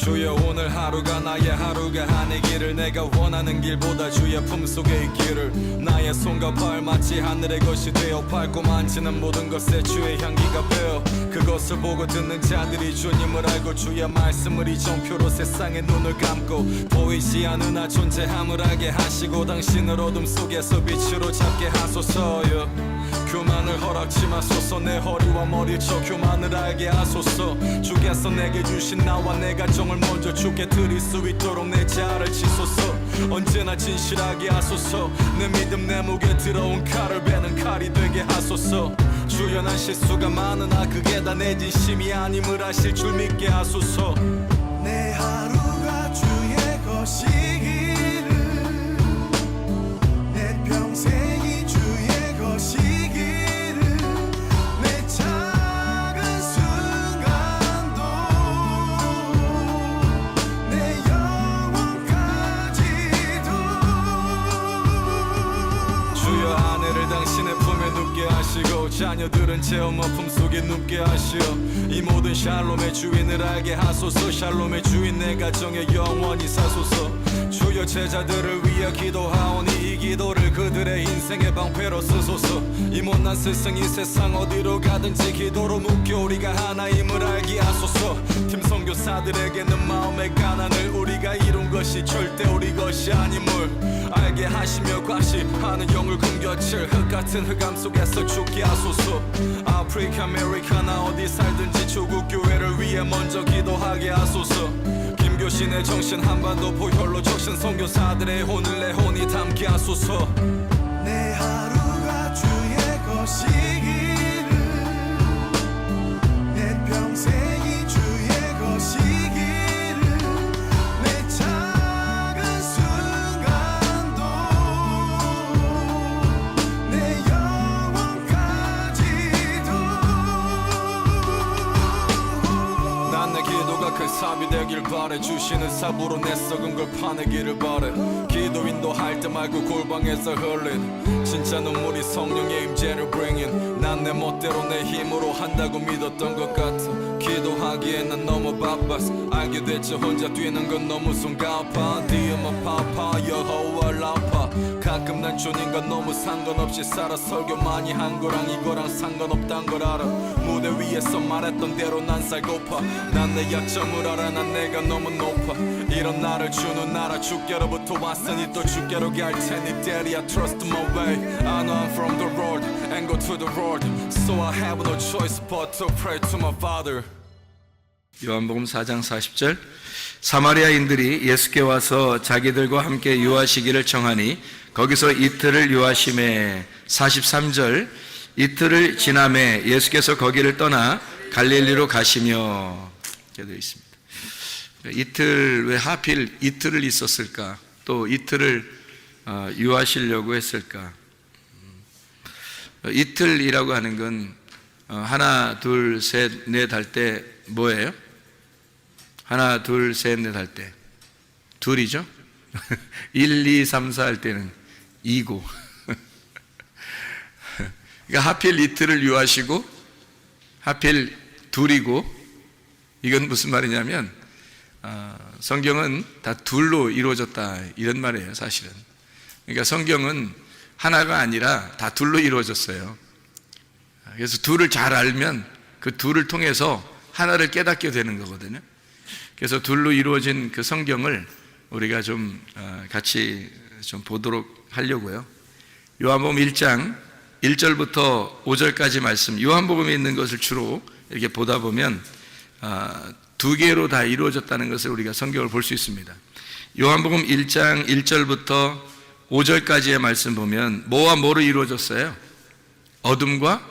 주여 오늘 하루가 나의 하루가 아니기를 내가 원하는 길보다 주의 품속에 있기를 나의 손과 발마치 하늘의 것이 되어 밝고 만지는 모든 것에 주의 향기가 배어 그것을 보고 듣는 자들이 주님을 알고 주의 말씀을 이정표로 세상의 눈을 감고 보이지 않는 나 존재함을 알게 하시고 당신을 어둠 속에서 빛으로 잡게 하소서요. 교만을 허락치 마소서. 내 허리와 머리 저 교만을 알게 하소서. 주께서 내게 주신 나와 내 가정을 먼저 주께 드릴 수 있도록 내 자아를 치소서. 언제나 진실하게 하소서. 내 믿음 내 목에 들어온 칼을 베는 칼이 되게 하소서. 주여 난 실수가 많으나 그게 다 내 진심이 아님을 아실 줄 믿게 하소서. 내 하루가 주의 것이기를 내 평생이 주의 것이기를 내 작은 순간도 내 영혼까지도 주여 아내를 당신의 품에 눕게 하시고 자녀들은 제 엄마 품속에 눕게 하시어 이 모든 샬롬의 주인을 알게 하소서. 샬롬의 주인 내 가정에 영원히 사소서. 주여 제자들을 위해 기도하오니 이 기도를 그들의 인생의 방패로 쓰소서. 이 못난 스승 이 세상 어디로 가든지 기도로 묶여 우리가 하나임을 알게 하소서. 팀 선교사들에게는 마음의 가난을 우리가 이룬 것이 절대 우리 것이 아님을 알게 하시며 과시하는 영을 금겨칠 흙 같은 흑암 속에서 죽게 하소서. 아프리카 아메리카나 어디 살든지 조국 교회를 위해 먼저 기도하게 하소서. 김교신의 정신 한반도 포혈로 적신 선교사들의 혼을 내 혼이 담게 하소서. 내 하루가 주의 것이기를 내 평생이 주의 것이기를 내 작은 순간도 내 영혼까지도 난 내 기도가 그 삽이 되길 바래. 주시는 삽으로 내 썩은 걸 파내기를 바래. 기도 인도할 때 말고 골방에서 흘린 진짜 눈물이 성령의 임재를 bringing. 난 내 멋대로 내 힘으로 한다고 믿었던 것 같아. 기도하기엔 난 너무 바빴어. 알게 됐지 혼자 뛰는 건 너무 숨가파. 디음은 파파 여호와 라파. 가끔 난 주님과 너무 상관없이 살아. 설교 많이 한 거랑 이거랑 상관없단 걸 알아. 무대 위에서 말했던 대로 난 살고파. 난 내 약점을 알아. 난 내가 너무 높아. 이런 나를 주는 나라 주께로부터 왔으니 또 주께로 갈 테니 Daddy I trust my way. I know I'm from the road and go to the road. So I have no choice but to pray to my Father. 요한복음 4장 40절 사마리아인들이 예수께 와서 자기들과 함께 유하시기를 청하니 거기서 이틀을 유하심에 43절 이틀을 지남에 예수께서 거기를 떠나 갈릴리로 가시며 이렇게 되어 있습니다. 이틀 왜 하필 이틀을 있었을까? 또 이틀을 유하시려고 했을까? 이틀이라고 하는 건 하나 둘 셋 넷 할 때 뭐예요? 하나 둘 셋 넷 할 때 둘이죠? 1, 2, 3, 4 할 때는 2고 그러니까 하필 이틀을 유하시고 하필 둘이고 이건 무슨 말이냐면 성경은 다 둘로 이루어졌다 이런 말이에요. 사실은 그러니까 성경은 하나가 아니라 다 둘로 이루어졌어요. 그래서 둘을 잘 알면 그 둘을 통해서 하나를 깨닫게 되는 거거든요. 그래서 둘로 이루어진 그 성경을 우리가 좀 같이 좀 보도록 하려고요. 요한복음 1장 1절부터 5절까지 말씀, 요한복음에 있는 것을 주로 이렇게 보다 보면 두 개로 다 이루어졌다는 것을 우리가 성경을 볼 수 있습니다. 요한복음 1장 1절부터 5절까지의 말씀 보면 뭐와 뭐로 이루어졌어요? 어둠과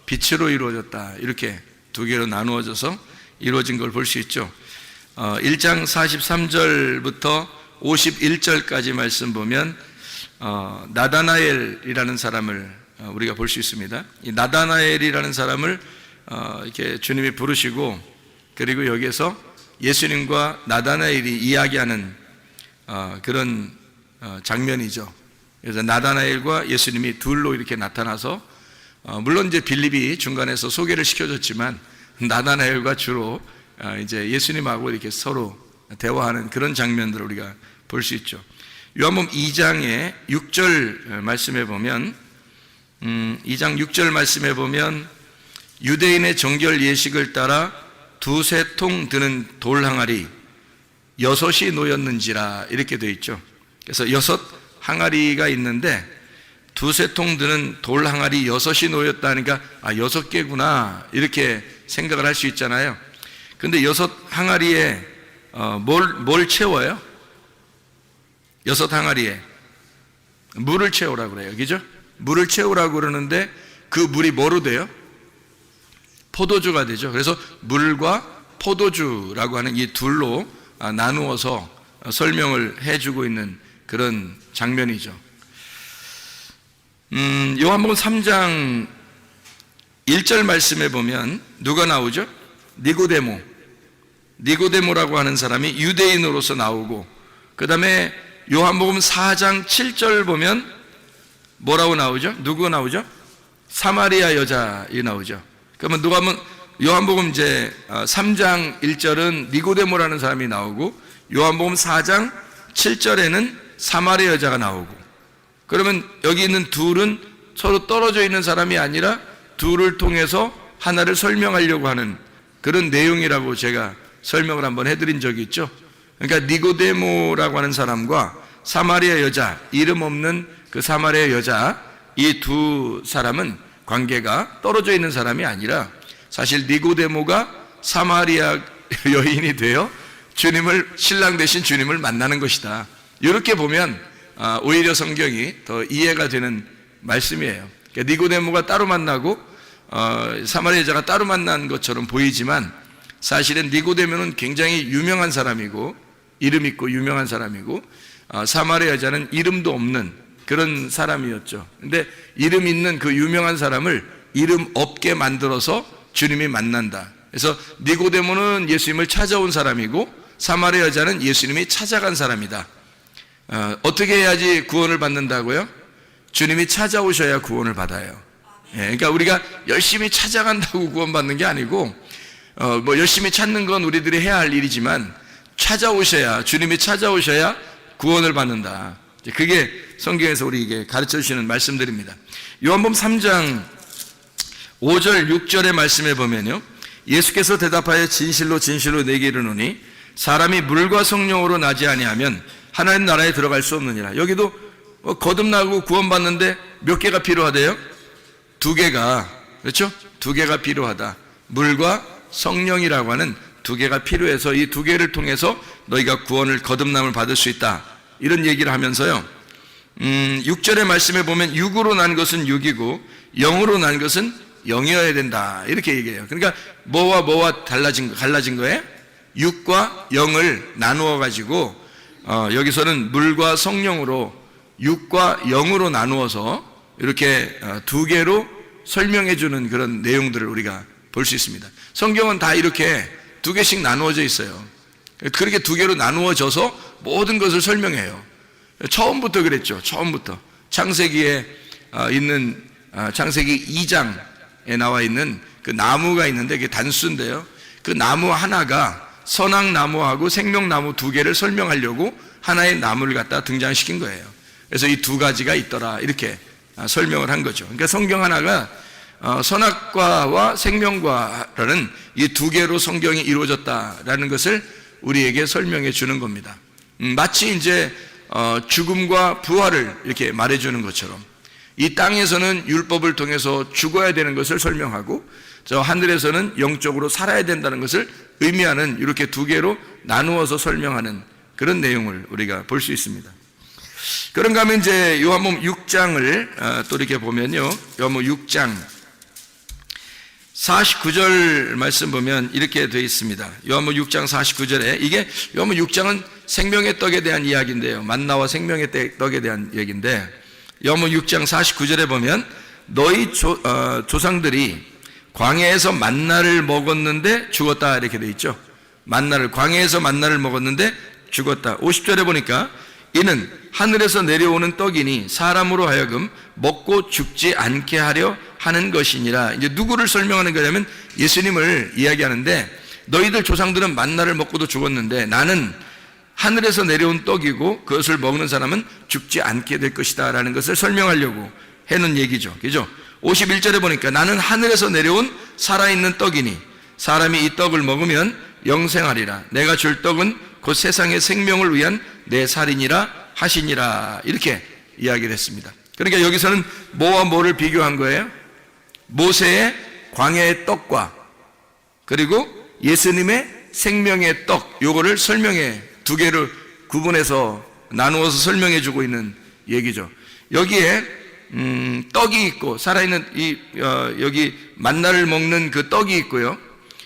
빛으로 이루어졌다. 이렇게 두 개로 나누어져서 이루어진 걸 볼 수 있죠. 1장 43절부터 51절까지 말씀 보면 나다나엘이라는 사람을 우리가 볼 수 있습니다. 이 나다나엘이라는 사람을 이렇게 주님이 부르시고 그리고 여기에서 예수님과 나다나엘이 이야기하는 그런 장면이죠. 그래서 나다나엘과 예수님이 둘로 이렇게 나타나서 물론 이제 빌립이 중간에서 소개를 시켜줬지만 나다나엘과 주로 이제 예수님하고 이렇게 서로 대화하는 그런 장면들을 우리가 볼 수 있죠. 요한복음 2장의 6절 말씀해 보면 2장 6절 말씀해 보면 유대인의 정결 예식을 따라 두세 통 드는 돌 항아리 6이 놓였는지라 이렇게 되어 있죠. 그래서 6 항아리가 있는데 두세 통 드는 돌 항아리 6이 놓였다니까 6개구나 이렇게 생각을 할 수 있잖아요. 근데 6 항아리에 뭘 채워요? 6 항아리에 물을 채우라고 그래요. 그죠? 물을 채우라고 그러는데 그 물이 뭐로 돼요? 포도주가 되죠. 그래서 물과 포도주라고 하는 이 둘로 나누어서 설명을 해주고 있는 그런 장면이죠. 요한복음 3장 1절 말씀에 보면 누가 나오죠? 니고데모라고 하는 사람이 유대인으로서 나오고, 그 다음에 요한복음 4장 7절 보면 뭐라고 나오죠? 누구가 나오죠? 사마리아 여자이 나오죠. 그러면 누가 하면 요한복음 이제 3장 1절은 니고데모라는 사람이 나오고 요한복음 4장 7절에는 사마리아 여자가 나오고, 그러면 여기 있는 둘은 서로 떨어져 있는 사람이 아니라 둘을 통해서 하나를 설명하려고 하는 그런 내용이라고 제가 설명을 한번 해드린 적이 있죠. 그러니까 니고데모라고 하는 사람과 사마리아 여자, 이름 없는 그 사마리아 여자, 이 두 사람은 관계가 떨어져 있는 사람이 아니라 사실 니고데모가 사마리아 여인이 되어 신랑 대신 주님을 만나는 것이다. 이렇게 보면 오히려 성경이 더 이해가 되는 말씀이에요. 그러니까 니고데모가 따로 만나고 사마리아 여자가 따로 만난 것처럼 보이지만 사실은 니고데모는 굉장히 유명한 사람이고 이름 있고 유명한 사람이고 사마리아 여자는 이름도 없는 그런 사람이었죠. 근데 이름 있는 그 유명한 사람을 이름 없게 만들어서 주님이 만난다. 그래서 니고데모는 예수님을 찾아온 사람이고 사마리아 여자는 예수님이 찾아간 사람이다. 어떻게 해야지 구원을 받는다고요? 주님이 찾아오셔야 구원을 받아요. 그러니까 우리가 열심히 찾아간다고 구원받는 게 아니고 뭐 열심히 찾는 건 우리들이 해야 할 일이지만 주님이 찾아오셔야 구원을 받는다. 그게 성경에서 우리에게 가르쳐 주시는 말씀들입니다. 요한복음 3장 5절 6절의 말씀에 보면요, 예수께서 대답하여 진실로 진실로 내게 이르노니 사람이 물과 성령으로 나지 아니하면 하나님 나라에 들어갈 수 없느니라. 여기도 거듭나고 구원받는데 몇 개가 필요하대요? 2개가, 그렇죠? 2개가 필요하다. 물과 성령이라고 하는 2개가 필요해서 이 2개를 통해서 너희가 구원을 거듭남을 받을 수 있다. 이런 얘기를 하면서요, 6절의 말씀에 보면 6으로 난 것은 6이고 0으로 난 것은 0이어야 된다. 이렇게 얘기해요. 그러니까 뭐와 갈라진 거예요? 6과 0을 나누어 가지고 여기서는 물과 성령으로 6과 0으로 나누어서 이렇게 2개로 설명해 주는 그런 내용들을 우리가 볼 수 있습니다. 성경은 다 이렇게 2개씩 나누어져 있어요. 그렇게 2개로 나누어져서 모든 것을 설명해요. 처음부터 그랬죠. 처음부터 창세기에 있는 창세기 2장에 나와 있는 그 나무가 있는데 그게 단수인데요, 그 나무 하나가 선악나무하고 생명나무 2개를 설명하려고 하나의 나무를 갖다 등장시킨 거예요. 그래서 이 2가지가 있더라 이렇게 설명을 한 거죠. 그러니까 성경 하나가 선악과와 생명과라는 이 2개로 성경이 이루어졌다라는 것을 우리에게 설명해 주는 겁니다. 마치 이제 죽음과 부활을 이렇게 말해주는 것처럼 이 땅에서는 율법을 통해서 죽어야 되는 것을 설명하고 저 하늘에서는 영적으로 살아야 된다는 것을 의미하는 이렇게 2개로 나누어서 설명하는 그런 내용을 우리가 볼 수 있습니다. 그런가 하면 이제 요한복음 6장을 또 이렇게 보면요, 요한복음 6장 49절 말씀 보면 이렇게 되어 있습니다. 요한복음 6장 49절에 이게 요한복음 6장은 생명의 떡에 대한 이야기인데요, 만나와 생명의 떡에 대한 얘기인데 요한복음 6장 49절에 보면 너희 조상들이 광야에서 만나를 먹었는데 죽었다 이렇게 되어 있죠. 광야에서 만나를 먹었는데 죽었다. 50절에 보니까 이는 하늘에서 내려오는 떡이니 사람으로 하여금 먹고 죽지 않게 하려 하는 것이니라. 이제 누구를 설명하는 거냐면 예수님을 이야기하는데 너희들 조상들은 만나를 먹고도 죽었는데 나는 하늘에서 내려온 떡이고 그것을 먹는 사람은 죽지 않게 될 것이다 라는 것을 설명하려고 해놓은 얘기죠. 그죠? 51절에 보니까 나는 하늘에서 내려온 살아있는 떡이니 사람이 이 떡을 먹으면 영생하리라. 내가 줄 떡은 곧 세상의 생명을 위한 내 살이니라 하시니라. 이렇게 이야기를 했습니다. 그러니까 여기서는 뭐와 뭐를 비교한 거예요? 모세의 광야의 떡과 그리고 예수님의 생명의 떡, 요거를 설명해 두 개를 구분해서 나누어서 설명해 주고 있는 얘기죠. 여기에 떡이 있고 살아있는 여기 만나를 먹는 그 떡이 있고요.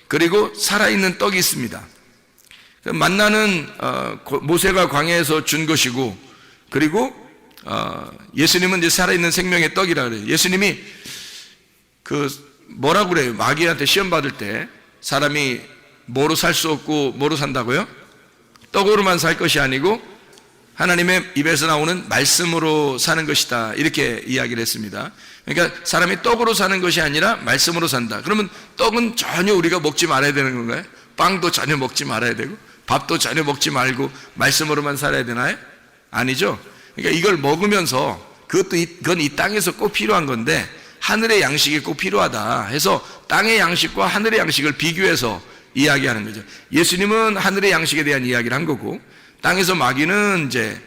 그리고 살아있는 떡이 있습니다. 만나는 모세가 광야에서 준 것이고, 그리고 예수님은 이제 살아있는 생명의 떡이라 그래요. 예수님이 뭐라고 그래요? 마귀한테 시험 받을 때 사람이 뭐로 살 수 없고 뭐로 산다고요? 떡으로만 살 것이 아니고 하나님의 입에서 나오는 말씀으로 사는 것이다, 이렇게 이야기를 했습니다. 그러니까 사람이 떡으로 사는 것이 아니라 말씀으로 산다. 그러면 떡은 전혀 우리가 먹지 말아야 되는 건가요? 빵도 전혀 먹지 말아야 되고 밥도 전혀 먹지 말고 말씀으로만 살아야 되나요? 아니죠. 그러니까 이걸 먹으면서 그건 이 땅에서 꼭 필요한 건데 하늘의 양식이 꼭 필요하다 해서 땅의 양식과 하늘의 양식을 비교해서 이야기하는 거죠. 예수님은 하늘의 양식에 대한 이야기를 한 거고, 땅에서 마귀는 이제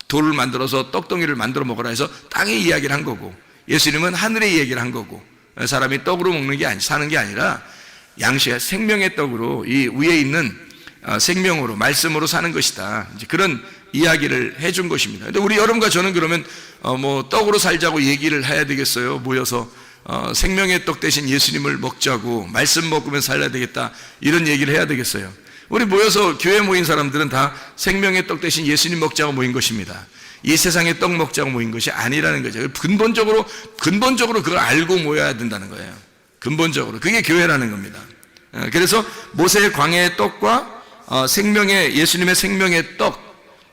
돌을 만들어서 떡덩이를 만들어 먹으라 해서 땅의 이야기를 한 거고, 예수님은 하늘의 얘기를 한 거고, 사람이 떡으로 먹는 게 사는 게 아니라 양식, 생명의 떡으로 이 위에 있는 생명으로 말씀으로 사는 것이다, 이제 그런 이야기를 해준 것입니다. 근데 우리 여러분과 저는 그러면 뭐 떡으로 살자고 얘기를 해야 되겠어요? 모여서 생명의 떡 대신 예수님을 먹자고, 말씀 먹으면 살아야 되겠다, 이런 얘기를 해야 되겠어요? 우리 모여서 교회 모인 사람들은 다 생명의 떡 대신 예수님 먹자고 모인 것입니다. 이 세상의 떡 먹자고 모인 것이 아니라는 거죠. 근본적으로 그걸 알고 모여야 된다는 거예요. 근본적으로 그게 교회라는 겁니다. 그래서 모세의 광야의 떡과 예수님의 생명의 떡,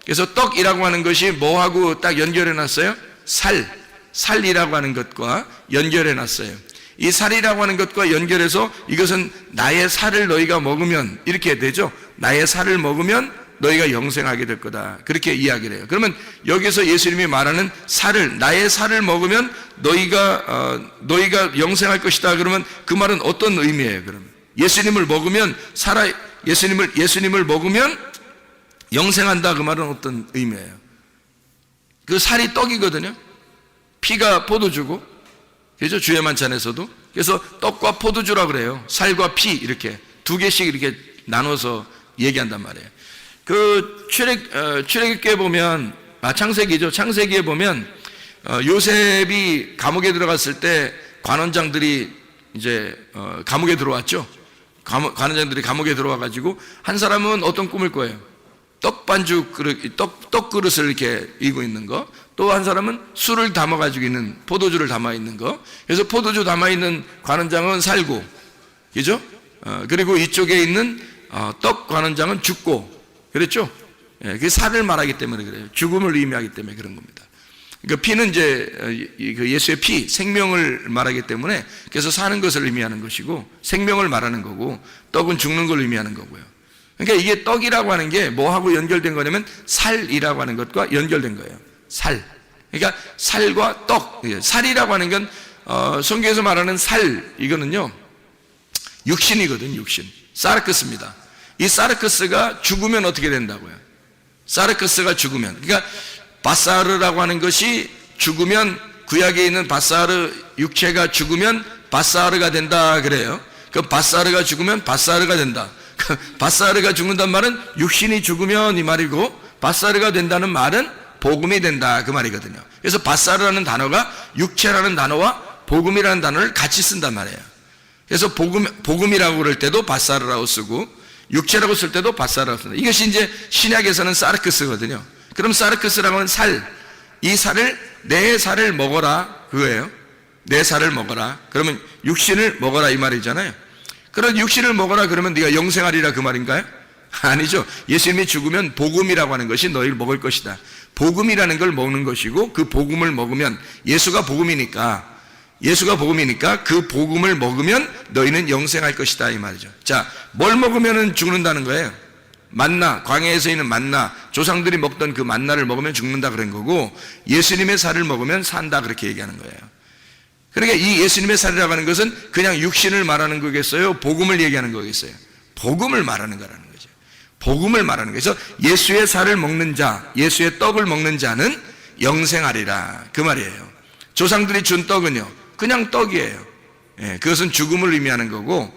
그래서 떡이라고 하는 것이 뭐하고 딱 연결해 놨어요? 살이라고 하는 것과 연결해 놨어요. 이 살이라고 하는 것과 연결해서 이것은 나의 살을 너희가 먹으면, 이렇게 되죠. 나의 살을 먹으면 너희가 영생하게 될 거다, 그렇게 이야기를 해요. 그러면 여기서 예수님이 말하는 나의 살을 먹으면 너희가 영생할 것이다, 그러면 그 말은 어떤 의미예요? 그러면 예수님을 먹으면 예수님을 먹으면 영생한다, 그 말은 어떤 의미예요? 그 살이 떡이거든요. 피가 포도주고, 그죠? 주의 만찬에서도. 그래서 떡과 포도주라고 그래요. 살과 피, 이렇게 두 개씩 이렇게 나눠서 얘기한단 말이에요. 출애굽기에 보면, 창세기죠. 창세기에 보면 요셉이 감옥에 들어갔을 때 관원장들이 이제 감옥에 들어왔죠. 관원장들이 감옥에 들어와 가지고 한 사람은 어떤 꿈을 꿔요? 떡 그릇을 이렇게 이고 있는 거, 또 한 사람은 술을 담아 가지고 있는, 포도주를 담아 있는 거. 그래서 포도주 담아 있는 관원장은 살고, 그죠? 그리고 이쪽에 있는 떡 관원장은 죽고, 그랬죠? 예, 그게 살을 말하기 때문에 그래요. 죽음을 의미하기 때문에 그런 겁니다. 그러니까 피는 이제 예수의 피, 생명을 말하기 때문에, 그래서 사는 것을 의미하는 것이고 생명을 말하는 거고, 떡은 죽는 걸 의미하는 거고요. 그러니까 이게 떡이라고 하는 게 뭐하고 연결된 거냐면 살이라고 하는 것과 연결된 거예요. 살. 그러니까 살과 떡. 살이라고 하는 건 성경에서 말하는 살, 이거는요 육신이거든요. 육신. 사르크스입니다. 이 사르크스가 죽으면 어떻게 된다고요? 사르크스가 죽으면, 그러니까 바사르라고 하는 것이 죽으면, 구약에 있는 바사르 육체가 죽으면 바사르가 된다 그래요. 그 바사르가 죽으면 바사르가 된다. 바사르가 죽는다는 말은 육신이 죽으면 이 말이고, 바사르가 된다는 말은 복음이 된다, 그 말이거든요. 그래서 바사르라는 단어가 육체라는 단어와 복음이라는 단어를 같이 쓴단 말이에요. 그래서 복음이라고 그럴 때도 바사르라고 쓰고, 육체라고 쓸 때도 바사르라고 쓴다. 이것이 이제 신약에서는 사르크스거든요. 그럼 사르크스라고 하는 살, 이 살을, 내 살을 먹어라, 그거예요. 내 살을 먹어라. 그러면 육신을 먹어라, 이 말이잖아요. 그런 육신을 먹어라 그러면 네가 영생하리라, 그 말인가요? 아니죠. 예수님이 죽으면 복음이라고 하는 것이 너희를 먹을 것이다. 복음이라는 걸 먹는 것이고, 그 복음을 먹으면, 예수가 복음이니까 예수가 복음이니까 그 복음을 먹으면 너희는 영생할 것이다 이 말이죠. 자, 뭘 먹으면 죽는다는 거예요? 만나, 광야에서 있는 만나, 조상들이 먹던 그 만나를 먹으면 죽는다 그런 거고, 예수님의 살을 먹으면 산다 그렇게 얘기하는 거예요. 그러니까 이 예수님의 살이라고 하는 것은 그냥 육신을 말하는 거겠어요? 복음을 얘기하는 거겠어요? 복음을 말하는 거라는 거죠. 복음을 말하는 거죠. 그래서 예수의 살을 먹는 자, 예수의 떡을 먹는 자는 영생하리라 그 말이에요. 조상들이 준 떡은요, 그냥 떡이에요. 예, 그것은 죽음을 의미하는 거고,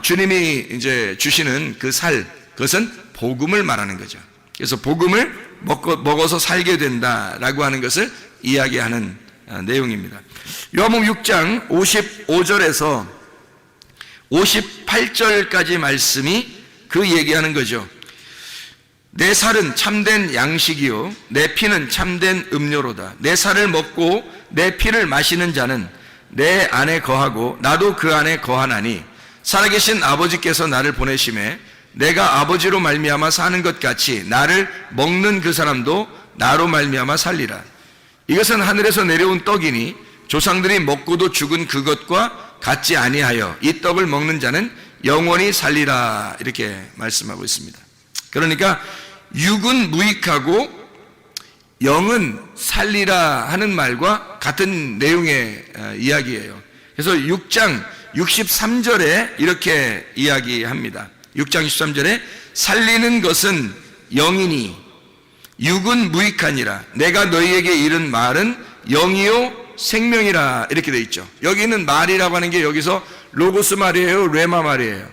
주님이 이제 주시는 그 살, 그것은 복음을 말하는 거죠. 그래서 복음을 먹어서 살게 된다라고 하는 것을 이야기하는 내용입니다. 요한복음 6장 55절에서 58절까지 말씀이 그 얘기하는 거죠. 내 살은 참된 양식이요 내 피는 참된 음료로다. 내 살을 먹고 내 피를 마시는 자는 내 안에 거하고 나도 그 안에 거하나니 살아계신 아버지께서 나를 보내심에 내가 아버지로 말미암아 사는 것 같이 나를 먹는 그 사람도 나로 말미암아 살리라. 이것은 하늘에서 내려온 떡이니 조상들이 먹고도 죽은 그것과 같지 아니하여 이 떡을 먹는 자는 영원히 살리라 이렇게 말씀하고 있습니다. 그러니까 육은 무익하고 영은 살리라 하는 말과 같은 내용의 이야기예요. 그래서 6장 63절에 이렇게 이야기합니다. 6장 63절에 살리는 것은 영이니 육은 무익하니라. 내가 너희에게 이른 말은 영이요 생명이라 이렇게 돼 있죠. 여기 있는 말이라고 하는 게 여기서 로고스 말이에요, 레마 말이에요?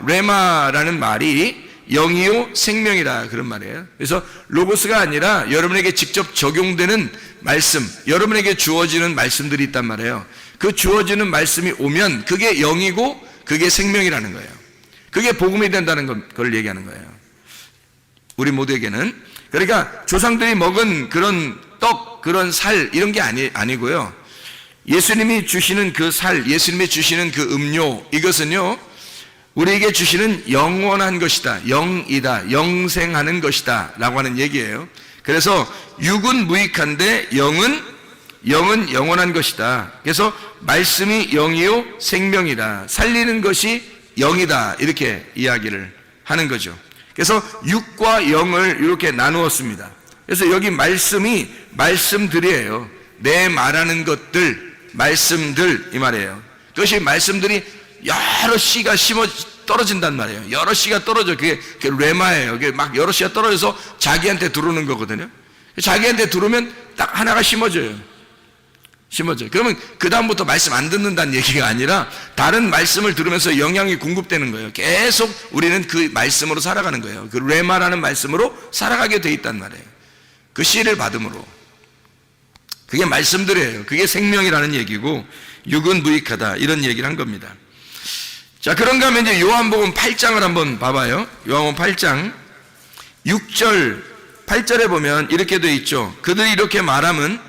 레마라는 말이 영이요 생명이라 그런 말이에요. 그래서 로고스가 아니라 여러분에게 직접 적용되는 말씀, 여러분에게 주어지는 말씀들이 있단 말이에요. 그 주어지는 말씀이 오면 그게 영이고 그게 생명이라는 거예요. 그게 복음이 된다는 걸 얘기하는 거예요. 우리 모두에게는. 그러니까 조상들이 먹은 그런 떡, 그런 살 이런 게 아니고요. 예수님이 주시는 그 살, 예수님이 주시는 그 음료, 이것은요 우리에게 주시는 영원한 것이다, 영이다, 영생하는 것이다 라고 하는 얘기예요. 그래서 육은 무익한데 영은 영원한 것이다. 그래서 말씀이 영이요 생명이다, 살리는 것이 영이다 이렇게 이야기를 하는 거죠. 그래서 육과 영을 이렇게 나누었습니다. 그래서 여기 말씀이 말씀들이에요. 내 말하는 것들, 말씀들 이 말이에요. 그것이 말씀들이 여러 씨가 떨어진단 말이에요. 여러 씨가 떨어져. 그게 레마예요. 그게 막 여러 씨가 떨어져서 자기한테 들어오는 거거든요. 자기한테 들어오면 딱 하나가 심어져요. 그러면 그 다음부터 말씀 안 듣는다는 얘기가 아니라 다른 말씀을 들으면서 영향이 공급되는 거예요. 계속 우리는 그 말씀으로 살아가는 거예요. 그 레마라는 말씀으로 살아가게 돼 있단 말이에요. 그 씨를 받음으로. 그게 말씀들이에요. 그게 생명이라는 얘기고 육은 무익하다 이런 얘기를 한 겁니다. 자, 그런가 하면 이제 요한복음 8장을 한번 봐봐요. 요한복음 8장 6절 8절에 보면 이렇게 돼 있죠. 그들이 이렇게 말하면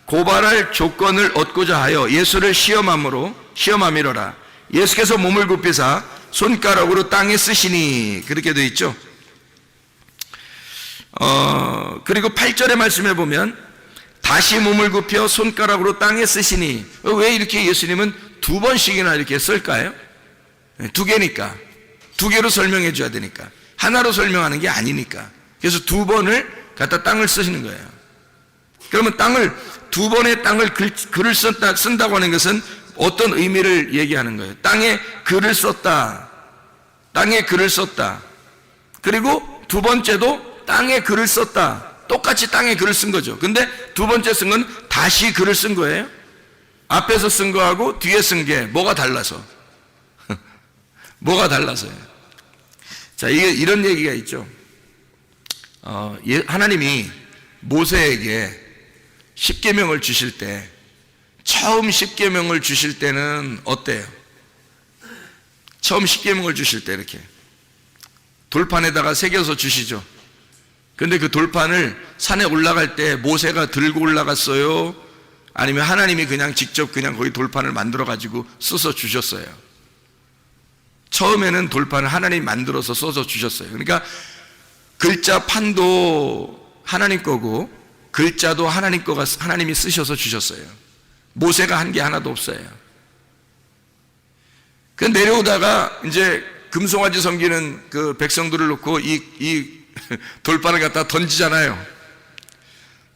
고발할 조건을 얻고자 하여 예수를 시험함이로라. 예수께서 몸을 굽히사 손가락으로 땅에 쓰시니 그렇게 돼 있죠. 그리고 8절의 말씀에 보면 다시 몸을 굽혀 손가락으로 땅에 쓰시니, 왜 이렇게 예수님은 두 번씩이나 이렇게 쓸까요? 두 개니까, 두 개로 설명해 줘야 되니까, 하나로 설명하는 게 아니니까. 그래서 두 번을 갖다 땅을 쓰시는 거예요. 그러면 두 번의 땅을 글을 쓴다고 하는 것은 어떤 의미를 얘기하는 거예요? 땅에 글을 썼다. 그리고 두 번째도 땅에 글을 썼다. 똑같이 땅에 글을 쓴 거죠. 근데 두 번째 쓴 건 다시 글을 쓴 거예요. 앞에서 쓴 거하고 뒤에 쓴 게 뭐가 달라서? 뭐가 달라서요? 자, 이게 이런 얘기가 있죠. 하나님이 모세에게 십계명을 주실 때, 처음 십계명을 주실 때는 어때요? 처음 십계명을 주실 때 이렇게 돌판에다가 새겨서 주시죠. 근데 그 돌판을 산에 올라갈 때 모세가 들고 올라갔어요? 아니면 하나님이 그냥 직접 그냥 거기 돌판을 만들어 가지고 써서 주셨어요? 처음에는 돌판을 하나님이 만들어서 써서 주셨어요. 그러니까 글자 판도 하나님 거고 글자도 하나님 거가 하나님이 쓰셔서 주셨어요. 모세가 한 게 하나도 없어요. 그 내려오다가 이제 금송아지 섬기는 그 백성들을 놓고 이 돌판을 갖다 던지잖아요.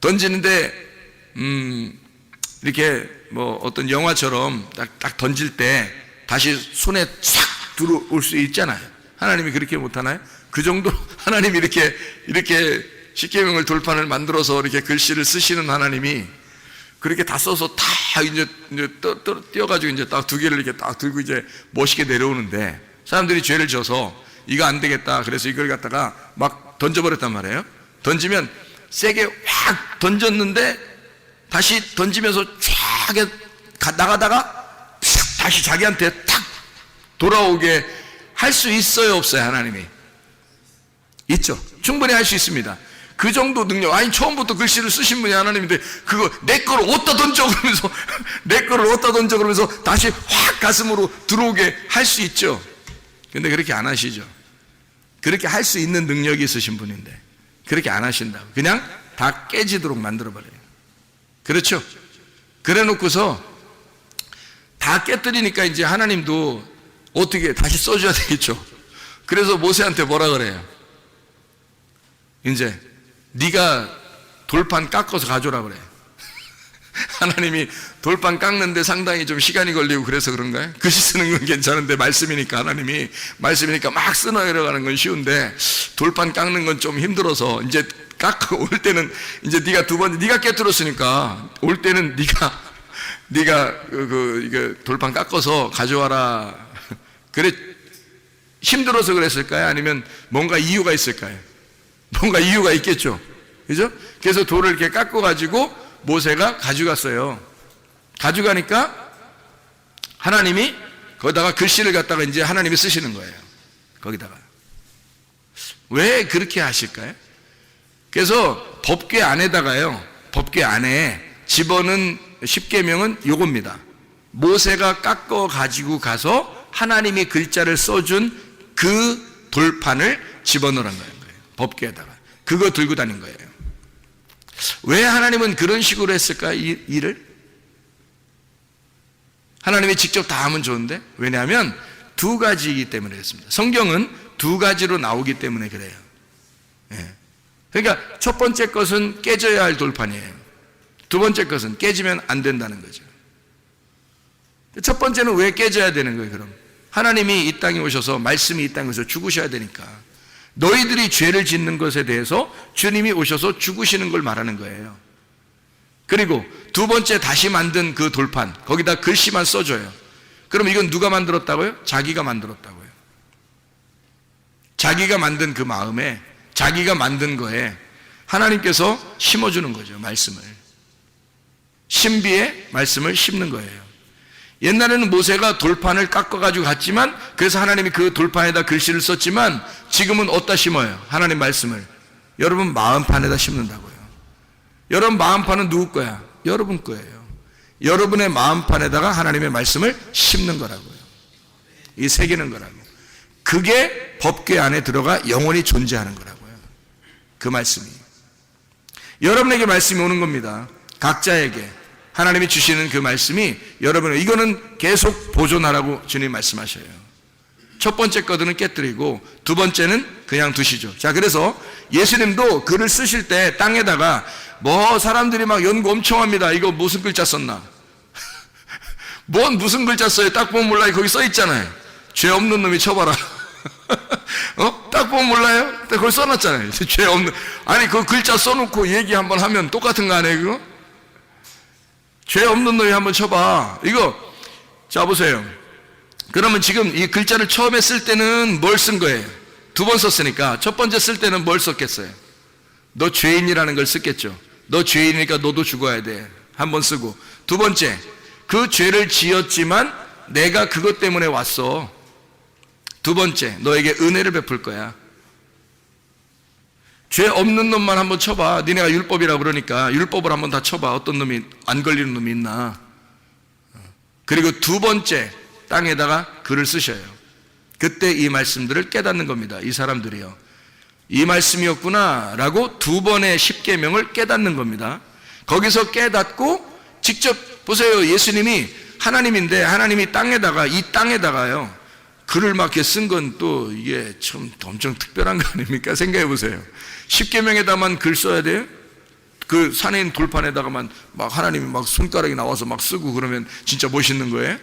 던지는데 이렇게 뭐 어떤 영화처럼 딱 던질 때 다시 손에 싹 들어올 수 있잖아요. 하나님이 그렇게 못하나요? 그 정도로 하나님이 이렇게 십계명을 돌판을 만들어서 이렇게 글씨를 쓰시는 하나님이 그렇게 다 써서 다 이제 띄어가지고 이제 딱 두 개를 이렇게 딱 들고 이제 멋있게 내려오는데 사람들이 죄를 져서 이거 안 되겠다. 그래서 이걸 갖다가 막 던져버렸단 말이에요. 던지면 세게 확 던졌는데 다시 던지면서 쫙 나가다가 다시 자기한테 탁 돌아오게 할 수 있어요, 없어요? 하나님이 있죠. 충분히 할 수 있습니다. 그 정도 능력. 아니 처음부터 글씨를 쓰신 분이 하나님인데 그거 내 거를 어디다 던져 그러면서 내 거를 어디다 던져 그러면서 다시 확 가슴으로 들어오게 할 수 있죠. 근데 그렇게 안 하시죠. 그렇게 할 수 있는 능력이 있으신 분인데 그렇게 안 하신다고 그냥 다 깨지도록 만들어버려요. 그렇죠? 그래 놓고서 다 깨뜨리니까 이제 하나님도 어떻게 다시 써줘야 되겠죠. 그래서 모세한테 뭐라 그래요? 이제 네가 돌판 깎아서 가져오라 그래. 하나님이 돌판 깎는데 상당히 좀 시간이 걸리고 그래서 그런가요? 글씨 쓰는 건 괜찮은데 말씀이니까 하나님이 말씀이니까 막 쓰나려가는 건 쉬운데 돌판 깎는 건 좀 힘들어서 이제 깎아 올 때는 이제 네가 두 번 네가 깨뜨렸으니까 올 때는 네가 이거 돌판 깎아서 가져와라. 그래 힘들어서 그랬을까요? 아니면 뭔가 이유가 있을까요? 뭔가 이유가 있겠죠. 그죠? 그래서 돌을 이렇게 깎아 가지고 모세가 가져갔어요. 가져가니까 하나님이 거기다가 글씨를 갖다가 이제 하나님이 쓰시는 거예요. 거기다가. 왜 그렇게 하실까요? 그래서 법궤 안에다가요. 법궤 안에 집어넣은 십계명은 요겁니다. 모세가 깎아 가지고 가서 하나님이 글자를 써준 그 돌판을 집어넣으란 거예요. 법궤에다가. 그거 들고 다닌 거예요. 왜 하나님은 그런 식으로 했을까요? 이 일을? 하나님이 직접 다 하면 좋은데 왜냐하면 두 가지이기 때문에 그렇습니다. 성경은 두 가지로 나오기 때문에 그래요. 예. 그러니까 첫 번째 것은 깨져야 할 돌판이에요. 두 번째 것은 깨지면 안 된다는 거죠. 첫 번째는 왜 깨져야 되는 거예요? 그럼 하나님이 이 땅에 오셔서 말씀이 이 땅에서 죽으셔야 되니까 너희들이 죄를 짓는 것에 대해서 주님이 오셔서 죽으시는 걸 말하는 거예요. 그리고 두 번째 다시 만든 그 돌판 거기다 글씨만 써줘요. 그럼 이건 누가 만들었다고요? 자기가 만들었다고요. 자기가 만든 그 마음에 자기가 만든 거에 하나님께서 심어주는 거죠. 말씀을 신비의 말씀을 심는 거예요. 옛날에는 모세가 돌판을 깎아가지고 갔지만 그래서 하나님이 그 돌판에다 글씨를 썼지만 지금은 어디다 심어요? 하나님 말씀을 여러분 마음판에다 심는다고요. 여러분 마음판은 누구 거야? 여러분 거예요. 여러분의 마음판에다가 하나님의 말씀을 심는 거라고요. 이 새기는 거라고. 그게 법궤 안에 들어가 영원히 존재하는 거라고요. 그 말씀이 여러분에게 말씀이 오는 겁니다. 각자에게 하나님이 주시는 그 말씀이 여러분은 이거는 계속 보존하라고 주님 말씀하셔요. 첫 번째 거들은 깨뜨리고 두 번째는 그냥 두시죠. 자, 그래서 예수님도 글을 쓰실 때 땅에다가 뭐 사람들이 막 연구 엄청 합니다. 이거 무슨 글자 썼나? 뭔 무슨 글자 써요? 딱 보면 몰라요. 거기 써 있잖아요. 죄 없는 놈이 쳐봐라. 딱 보면 몰라요? 거기 써놨잖아요. 죄 없는. 아니 그 글자 써놓고 얘기 한번 하면 똑같은 거 아니에요? 그거? 죄 없는 놈이 한번 쳐봐. 이거 자 보세요. 그러면 지금 이 글자를 처음에 쓸 때는 뭘 쓴 거예요? 두 번 썼으니까 첫 번째 쓸 때는 뭘 썼겠어요? 너 죄인이라는 걸 썼겠죠. 너 죄인이니까 너도 죽어야 돼. 한 번 쓰고 두 번째 그 죄를 지었지만 내가 그것 때문에 왔어. 두 번째 너에게 은혜를 베풀 거야. 죄 없는 놈만 한번 쳐봐. 니네가 율법이라고 그러니까 율법을 한번 다 쳐봐. 어떤 놈이 안 걸리는 놈이 있나. 그리고 두 번째 땅에다가 글을 쓰셔요. 그때 이 말씀들을 깨닫는 겁니다. 이 사람들이요. 이 말씀이었구나 라고 두 번의 십계명을 깨닫는 겁니다. 거기서 깨닫고 직접 보세요. 예수님이 하나님인데 하나님이 땅에다가 이 땅에다가요 글을 막 이렇게 쓴 건 또 이게 참 엄청 특별한 거 아닙니까? 생각해 보세요. 십계명에다만 글 써야 돼요? 그 산에 있는 돌판에다가만 막 하나님이 막 손가락이 나와서 막 쓰고 그러면 진짜 멋있는 거예요?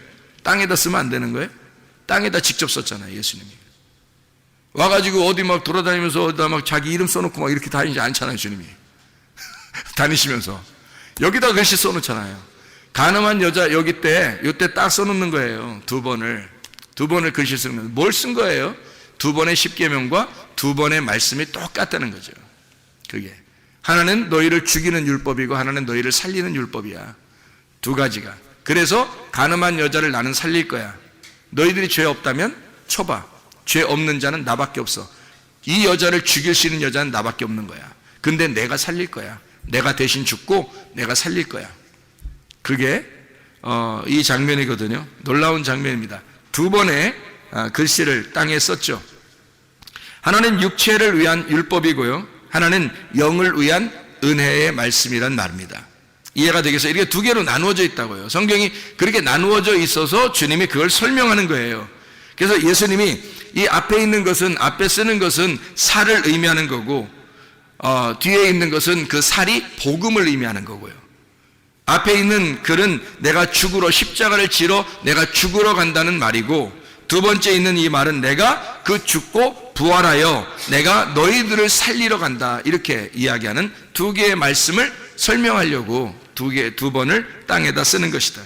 땅에다 쓰면 안 되는 거예요? 땅에다 직접 썼잖아요, 예수님이. 와가지고 어디 막 돌아다니면서 어디다 막 자기 이름 써놓고 막 이렇게 다니지 않잖아요, 주님이. 다니시면서. 여기다 글씨 써놓잖아요. 가늠한 여자 여기 때, 요때 딱 써놓는 거예요. 두 번을 글씨 쓰는 뭘 쓴 거예요? 두 번의 십계명과 두 번의 말씀이 똑같다는 거죠. 그게. 하나는 너희를 죽이는 율법이고 하나는 너희를 살리는 율법이야. 두 가지가. 그래서 가늠한 여자를 나는 살릴 거야. 너희들이 죄 없다면 쳐봐. 죄 없는 자는 나밖에 없어. 이 여자를 죽일 수 있는 여자는 나밖에 없는 거야. 근데 내가 살릴 거야. 내가 대신 죽고 내가 살릴 거야. 그게 이 장면이거든요. 놀라운 장면입니다. 두 번의 글씨를 땅에 썼죠. 하나는 육체를 위한 율법이고요, 하나는 영을 위한 은혜의 말씀이란 말입니다. 이해가 되겠어요? 이렇게 두 개로 나누어져 있다고요. 성경이 그렇게 나누어져 있어서 주님이 그걸 설명하는 거예요. 그래서 예수님이 이 앞에 있는 것은, 앞에 쓰는 것은 살을 의미하는 거고, 뒤에 있는 것은 그 살이 복음을 의미하는 거고요. 앞에 있는 글은 내가 죽으러, 십자가를 지러 내가 죽으러 간다는 말이고, 두 번째 있는 이 말은 내가 그 죽고 부활하여 내가 너희들을 살리러 간다, 이렇게 이야기하는 두 개의 말씀을 설명하려고 두 번을 땅에다 쓰는 것이다.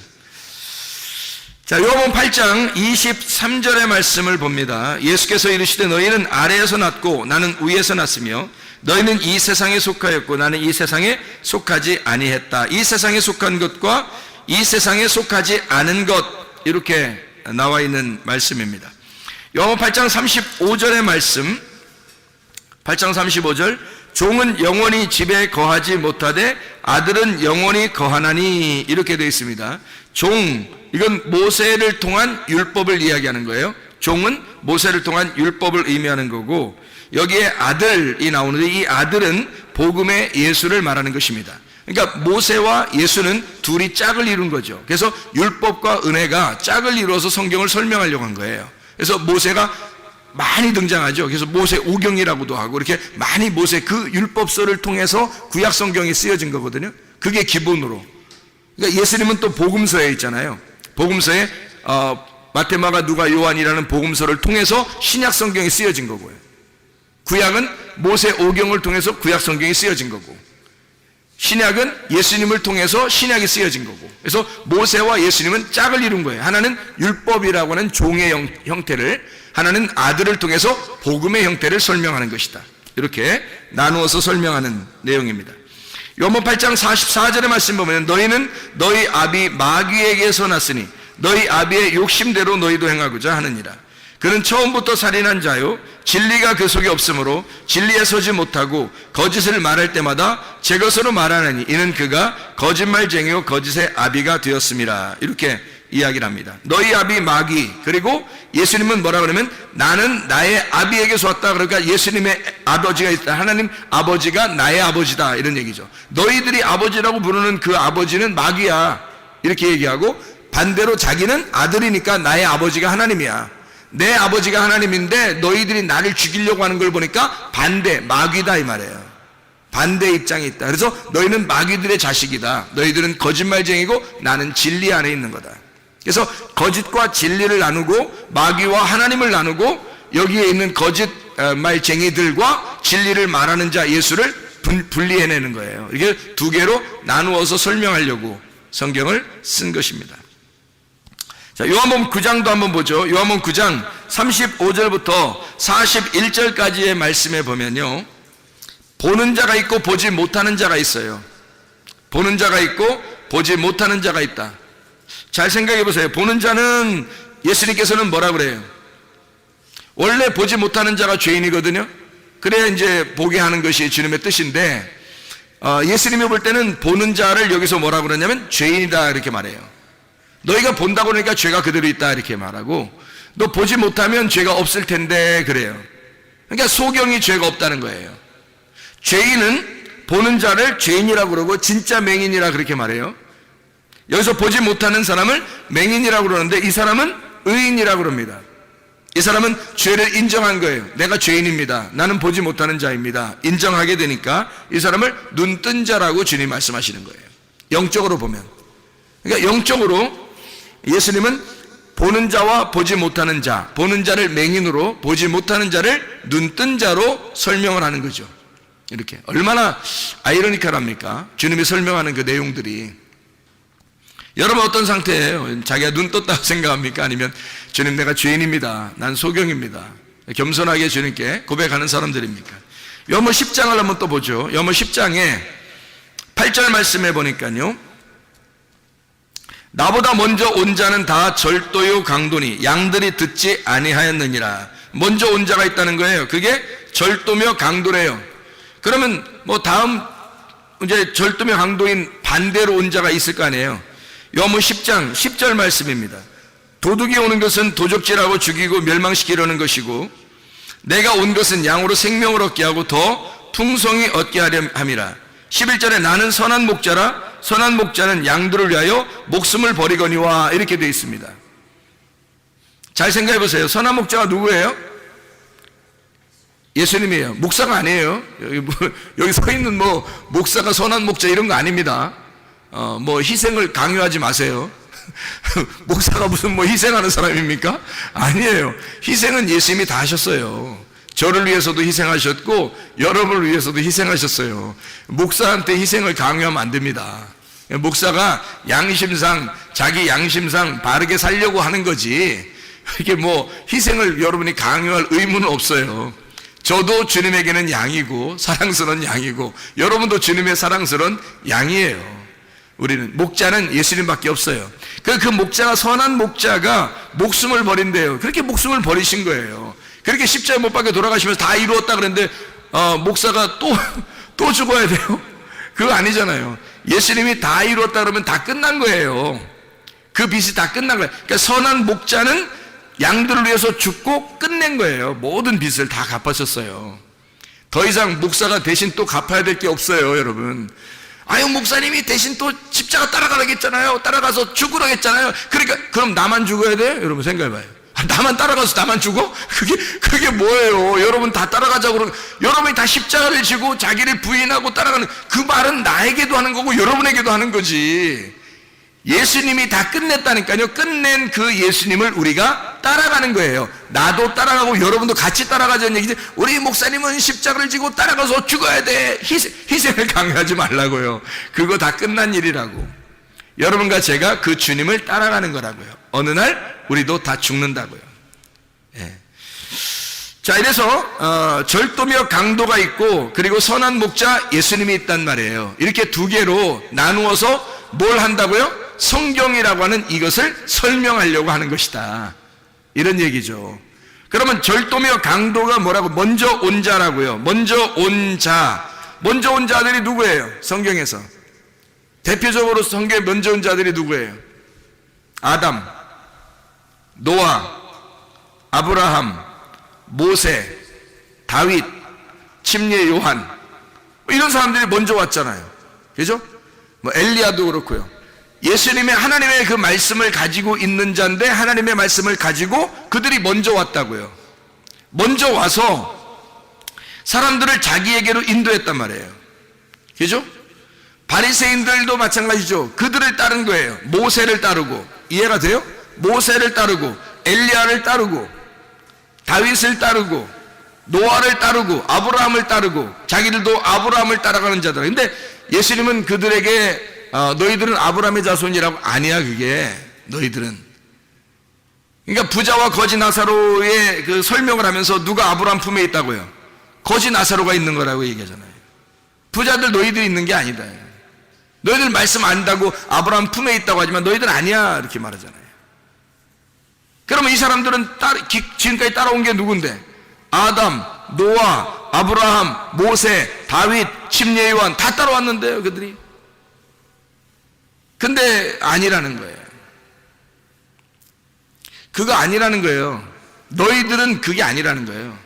자, 요한복음 8장 23절의 말씀을 봅니다. 예수께서 이르시되 너희는 아래에서 났고 나는 위에서 났으며 너희는 이 세상에 속하였고 나는 이 세상에 속하지 아니했다. 이 세상에 속한 것과 이 세상에 속하지 않은 것, 이렇게 나와 있는 말씀입니다. 요한복음 8장 35절의 말씀, 8장 35절, 종은 영원히 집에 거하지 못하되 아들은 영원히 거하나니, 이렇게 되어 있습니다. 종, 이건 모세를 통한 율법을 이야기하는 거예요. 종은 모세를 통한 율법을 의미하는 거고, 여기에 아들이 나오는데 이 아들은 복음의 예수를 말하는 것입니다. 그러니까 모세와 예수는 둘이 짝을 이룬 거죠. 그래서 율법과 은혜가 짝을 이루어서 성경을 설명하려고 한 거예요. 그래서 모세가 많이 등장하죠. 그래서 모세 오경이라고도 하고, 이렇게 많이 모세 그 율법서를 통해서 구약 성경이 쓰여진 거거든요. 그게 기본으로. 그러니까 예수님은 또 복음서에 있잖아요. 복음서에 마태, 마가, 누가, 요한이라는 복음서를 통해서 신약 성경이 쓰여진 거고요. 구약은 모세 오경을 통해서 구약 성경이 쓰여진 거고, 신약은 예수님을 통해서 신약이 쓰여진 거고, 그래서 모세와 예수님은 짝을 이룬 거예요. 하나는 율법이라고 하는 종의 형태를, 하나는 아들을 통해서 복음의 형태를 설명하는 것이다. 이렇게 나누어서 설명하는 내용입니다. 요한복음 8장 44절의 말씀 보면 너희는 너희 아비 마귀에게서 났으니 너희 아비의 욕심대로 너희도 행하고자 하느니라. 그는 처음부터 살인한 자요 진리가 그 속에 없으므로 진리에 서지 못하고 거짓을 말할 때마다 제 것으로 말하느니 이는 그가 거짓말쟁이요 거짓의 아비가 되었음이라. 이렇게 이야기를 합니다. 너희 아비 마귀, 그리고 예수님은 뭐라 그러면 나는 나의 아비에게서 왔다. 그러니까 예수님의 아버지가 있다. 하나님 아버지가 나의 아버지다, 이런 얘기죠. 너희들이 아버지라고 부르는 그 아버지는 마귀야, 이렇게 얘기하고, 반대로 자기는 아들이니까 나의 아버지가 하나님이야. 내 아버지가 하나님인데 너희들이 나를 죽이려고 하는 걸 보니까 반대, 마귀다, 이 말이에요. 반대 입장이 있다. 그래서 너희는 마귀들의 자식이다. 너희들은 거짓말쟁이고 나는 진리 안에 있는 거다. 그래서 거짓과 진리를 나누고 마귀와 하나님을 나누고 여기에 있는 거짓말쟁이들과 진리를 말하는 자 예수를 분리해내는 거예요. 이게 두 개로 나누어서 설명하려고 성경을 쓴 것입니다. 자, 요한복음 9장도 한번 보죠. 요한복음 9장 35절부터 41절까지의 말씀에 보면요, 보는 자가 있고 보지 못하는 자가 있어요. 보는 자가 있고 보지 못하는 자가 있다. 잘 생각해 보세요. 보는 자는 예수님께서는 뭐라 그래요? 원래 보지 못하는 자가 죄인이거든요. 그래야 이제 보게 하는 것이 주님의 뜻인데, 예수님이 볼 때는 보는 자를 여기서 뭐라 그러냐면 죄인이다, 이렇게 말해요. 너희가 본다고 그러니까 죄가 그대로 있다, 이렇게 말하고, 너 보지 못하면 죄가 없을 텐데, 그래요. 그러니까 소경이 죄가 없다는 거예요. 죄인은 보는 자를 죄인이라고 그러고 진짜 맹인이라 그렇게 말해요. 여기서 보지 못하는 사람을 맹인이라고 그러는데 이 사람은 의인이라고 그럽니다. 이 사람은 죄를 인정한 거예요. 내가 죄인입니다. 나는 보지 못하는 자입니다. 인정하게 되니까 이 사람을 눈뜬 자라고 주님 말씀하시는 거예요. 영적으로 보면. 그러니까 영적으로 예수님은 보는 자와 보지 못하는 자, 보는 자를 맹인으로, 보지 못하는 자를 눈뜬 자로 설명을 하는 거죠. 이렇게. 얼마나 아이러니컬합니까? 주님이 설명하는 그 내용들이. 여러분 어떤 상태예요? 자기가 눈 떴다고 생각합니까? 아니면 주님 내가 죄인입니다. 난 소경입니다. 겸손하게 주님께 고백하는 사람들입니까? 요한복음 10장을 한번 또 보죠. 요한복음 10장에 8절 말씀해 보니까요. 나보다 먼저 온 자는 다 절도요 강도니 양들이 듣지 아니하였느니라. 먼저 온 자가 있다는 거예요. 그게 절도며 강도래요. 그러면 뭐 다음 이제 절도며 강도인 반대로 온 자가 있을 거 아니에요. 요한복음 10장 10절 말씀입니다. 도둑이 오는 것은 도적질하고 죽이고 멸망시키려는 것이고 내가 온 것은 양으로 생명을 얻게 하고 더 풍성히 얻게 하려 함이라. 11절에 나는 선한 목자라 선한 목자는 양들을 위하여 목숨을 버리거니와 이렇게 되어 있습니다. 잘 생각해 보세요. 선한 목자가 누구예요? 예수님이에요. 목사가 아니에요. 여기 서 있는 뭐 목사가 선한 목자 이런 거 아닙니다. 뭐 희생을 강요하지 마세요. 목사가 무슨 뭐 희생하는 사람입니까? 아니에요. 희생은 예수님이 다 하셨어요. 저를 위해서도 희생하셨고 여러분을 위해서도 희생하셨어요. 목사한테 희생을 강요하면 안 됩니다. 목사가 양심상 자기 양심상 바르게 살려고 하는 거지 이게 뭐 희생을 여러분이 강요할 의무는 없어요. 저도 주님에게는 양이고 사랑스러운 양이고 여러분도 주님의 사랑스러운 양이에요. 우리는 목자는 예수님밖에 없어요. 그 목자가 선한 목자가 목숨을 버린대요. 그렇게 목숨을 버리신 거예요. 그렇게 십자가에 못 박혀 돌아가시면서 다 이루었다 그랬는데 목사가 또 죽어야 돼요? 그거 아니잖아요. 예수님이 다 이루었다 그러면 다 끝난 거예요. 그 빚이 다 끝난 거예요. 그러니까 선한 목자는 양들을 위해서 죽고 끝낸 거예요. 모든 빚을 다 갚으셨어요. 더 이상 목사가 대신 또 갚아야 될 게 없어요, 여러분. 아유, 목사님이 대신 또 십자가 따라가라겠잖아요. 따라가서 죽으라겠잖아요. 그러니까 그럼 나만 죽어야 돼요? 여러분 생각해봐요. 나만 따라가서 나만 죽어? 그게 뭐예요? 여러분 다 따라가자고 그러고 여러분이 다 십자가를 지고 자기를 부인하고 따라가는 그 말은 나에게도 하는 거고 여러분에게도 하는 거지. 예수님이 다 끝냈다니까요. 끝낸 그 예수님을 우리가 따라가는 거예요. 나도 따라가고 여러분도 같이 따라가자는 얘기지. 우리 목사님은 십자가를 지고 따라가서 죽어야 돼. 희생을 강요하지 말라고요. 그거 다 끝난 일이라고. 여러분과 제가 그 주님을 따라가는 거라고요. 어느 날 우리도 다 죽는다고요. 예. 자, 이래서 절도며 강도가 있고 그리고 선한 목자 예수님이 있단 말이에요. 이렇게 두 개로 나누어서 뭘 한다고요? 성경이라고 하는 이것을 설명하려고 하는 것이다. 이런 얘기죠. 그러면 절도며 강도가 뭐라고? 먼저 온 자라고요. 먼저 온 자. 먼저 온 자들이 누구예요? 성경에서. 대표적으로 성경에 먼저 온 자들이 누구예요? 아담, 노아, 아브라함, 모세, 다윗, 침례 요한 이런 사람들이 먼저 왔잖아요. 그죠? 뭐 엘리야도 그렇고요. 예수님의 하나님의 그 말씀을 가지고 있는 자인데 하나님의 말씀을 가지고 그들이 먼저 왔다고요. 먼저 와서 사람들을 자기에게로 인도했단 말이에요. 그죠? 바리새인들도 마찬가지죠. 그들을 따른 거예요. 모세를 따르고. 이해가 돼요? 모세를 따르고 엘리야를 따르고 다윗을 따르고 노아를 따르고 아브라함을 따르고 자기들도 아브라함을 따라가는 자들. 근데 예수님은 그들에게 너희들은 아브라함의 자손이라고. 아니야, 그게 너희들은. 그러니까 부자와 거지 나사로의 그 설명을 하면서 누가 아브라함 품에 있다고요? 거지 나사로가 있는 거라고 얘기하잖아요. 부자들 너희들이 있는 게 아니다. 너희들 말씀 안다고 아브라함 품에 있다고 하지만 너희들 아니야 이렇게 말하잖아요. 그러면 이 사람들은 지금까지 따라온 게 누군데? 아담, 노아, 아브라함, 모세, 다윗, 침례 요한 다 따라왔는데요, 그들이. 근데 아니라는 거예요. 그거 아니라는 거예요. 너희들은 그게 아니라는 거예요.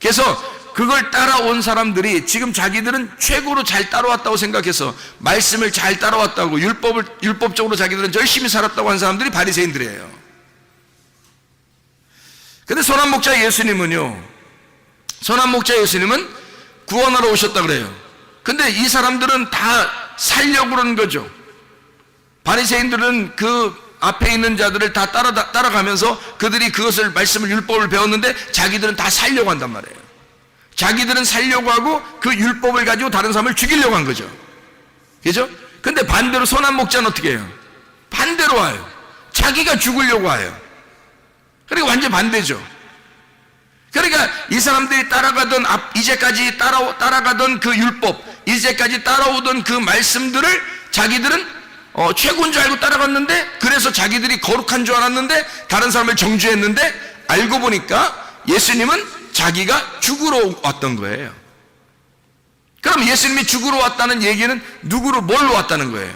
그래서 그걸 따라온 사람들이 지금 자기들은 최고로 잘 따라왔다고 생각해서 말씀을 잘 따라왔다고 율법적으로 자기들은 열심히 살았다고 하는 사람들이 바리새인들이에요. 근데 선한 목자 예수님은요, 선한 목자 예수님은 구원하러 오셨다 그래요. 근데 이 사람들은 다 살려고 그러는 거죠. 바리새인들은 그 앞에 있는 자들을 다 따라가면서 그들이 그것을 말씀을 율법을 배웠는데 자기들은 다 살려고 한단 말이에요. 자기들은 살려고 하고 그 율법을 가지고 다른 사람을 죽이려고 한 거죠. 그죠? 근데 반대로 선한 목자는 어떻게 해요? 반대로 와요. 자기가 죽으려고 와요. 그러니까 완전 반대죠. 그러니까 이 사람들이 따라가던 이제까지 따라가던 그 율법, 이제까지 따라오던 그 말씀들을 자기들은 최고인 줄 알고 따라갔는데, 그래서 자기들이 거룩한 줄 알았는데 다른 사람을 정죄했는데, 알고 보니까 예수님은 자기가 죽으러 왔던 거예요. 그럼 예수님이 죽으러 왔다는 얘기는 뭘로 왔다는 거예요?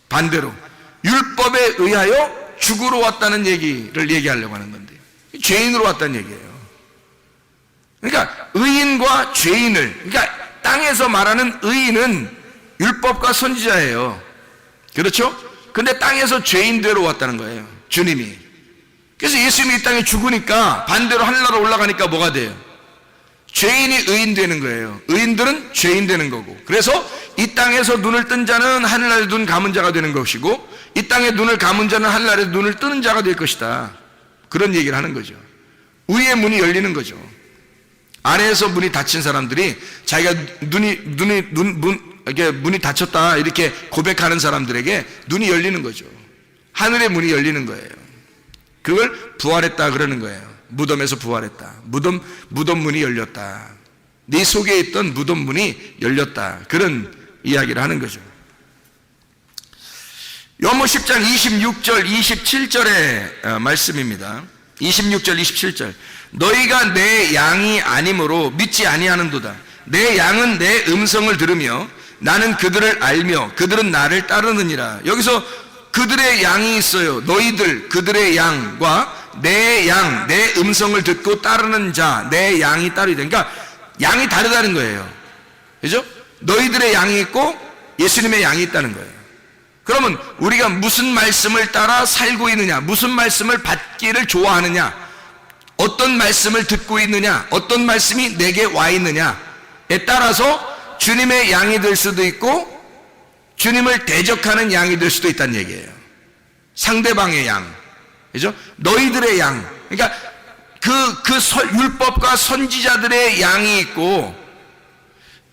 반대로 율법에 의하여 죽으러 왔다는 얘기를 얘기하려고 하는 건데, 죄인으로 왔다는 얘기예요. 그러니까 의인과 죄인을, 그러니까 땅에서 말하는 의인은 율법과 선지자예요. 그렇죠? 근데 땅에서 죄인대로 왔다는 거예요, 주님이. 그래서 예수님이 이 땅에 죽으니까 반대로 하늘나라 올라가니까 뭐가 돼요? 죄인이 의인 되는 거예요. 의인들은 죄인 되는 거고. 그래서 이 땅에서 눈을 뜬 자는 하늘나라에 눈 감은 자가 되는 것이고, 이 땅에 눈을 감은 자는 하늘나라에 눈을 뜨는 자가 될 것이다. 그런 얘기를 하는 거죠. 의의 문이 열리는 거죠. 아래에서 문이 닫힌 사람들이 자기가 문이 닫혔다 이렇게 고백하는 사람들에게 눈이 열리는 거죠. 하늘의 문이 열리는 거예요. 그걸 부활했다 그러는 거예요. 무덤에서 부활했다. 무덤 문이 열렸다. 네 속에 있던 무덤 문이 열렸다. 그런 이야기를 하는 거죠. 요한복음 10장 26절 27절의 말씀입니다. 26절 27절. 너희가 내 양이 아니므로 믿지 아니하는도다. 내 양은 내 음성을 들으며 나는 그들을 알며 그들은 나를 따르느니라. 여기서 그들의 양이 있어요. 너희들 그들의 양과 내 양, 내 음성을 듣고 따르는 자, 내 양이 따르게 돼. 그러니까 양이 다르다는 거예요. 그죠? 너희들의 양이 있고 예수님의 양이 있다는 거예요. 그러면 우리가 무슨 말씀을 따라 살고 있느냐, 무슨 말씀을 받기를 좋아하느냐, 어떤 말씀을 듣고 있느냐, 어떤 말씀이 내게 와 있느냐에 따라서 주님의 양이 될 수도 있고 주님을 대적하는 양이 될 수도 있다는 얘기예요. 상대방의 양, 그죠? 너희들의 양, 그러니까 율법과 선지자들의 양이 있고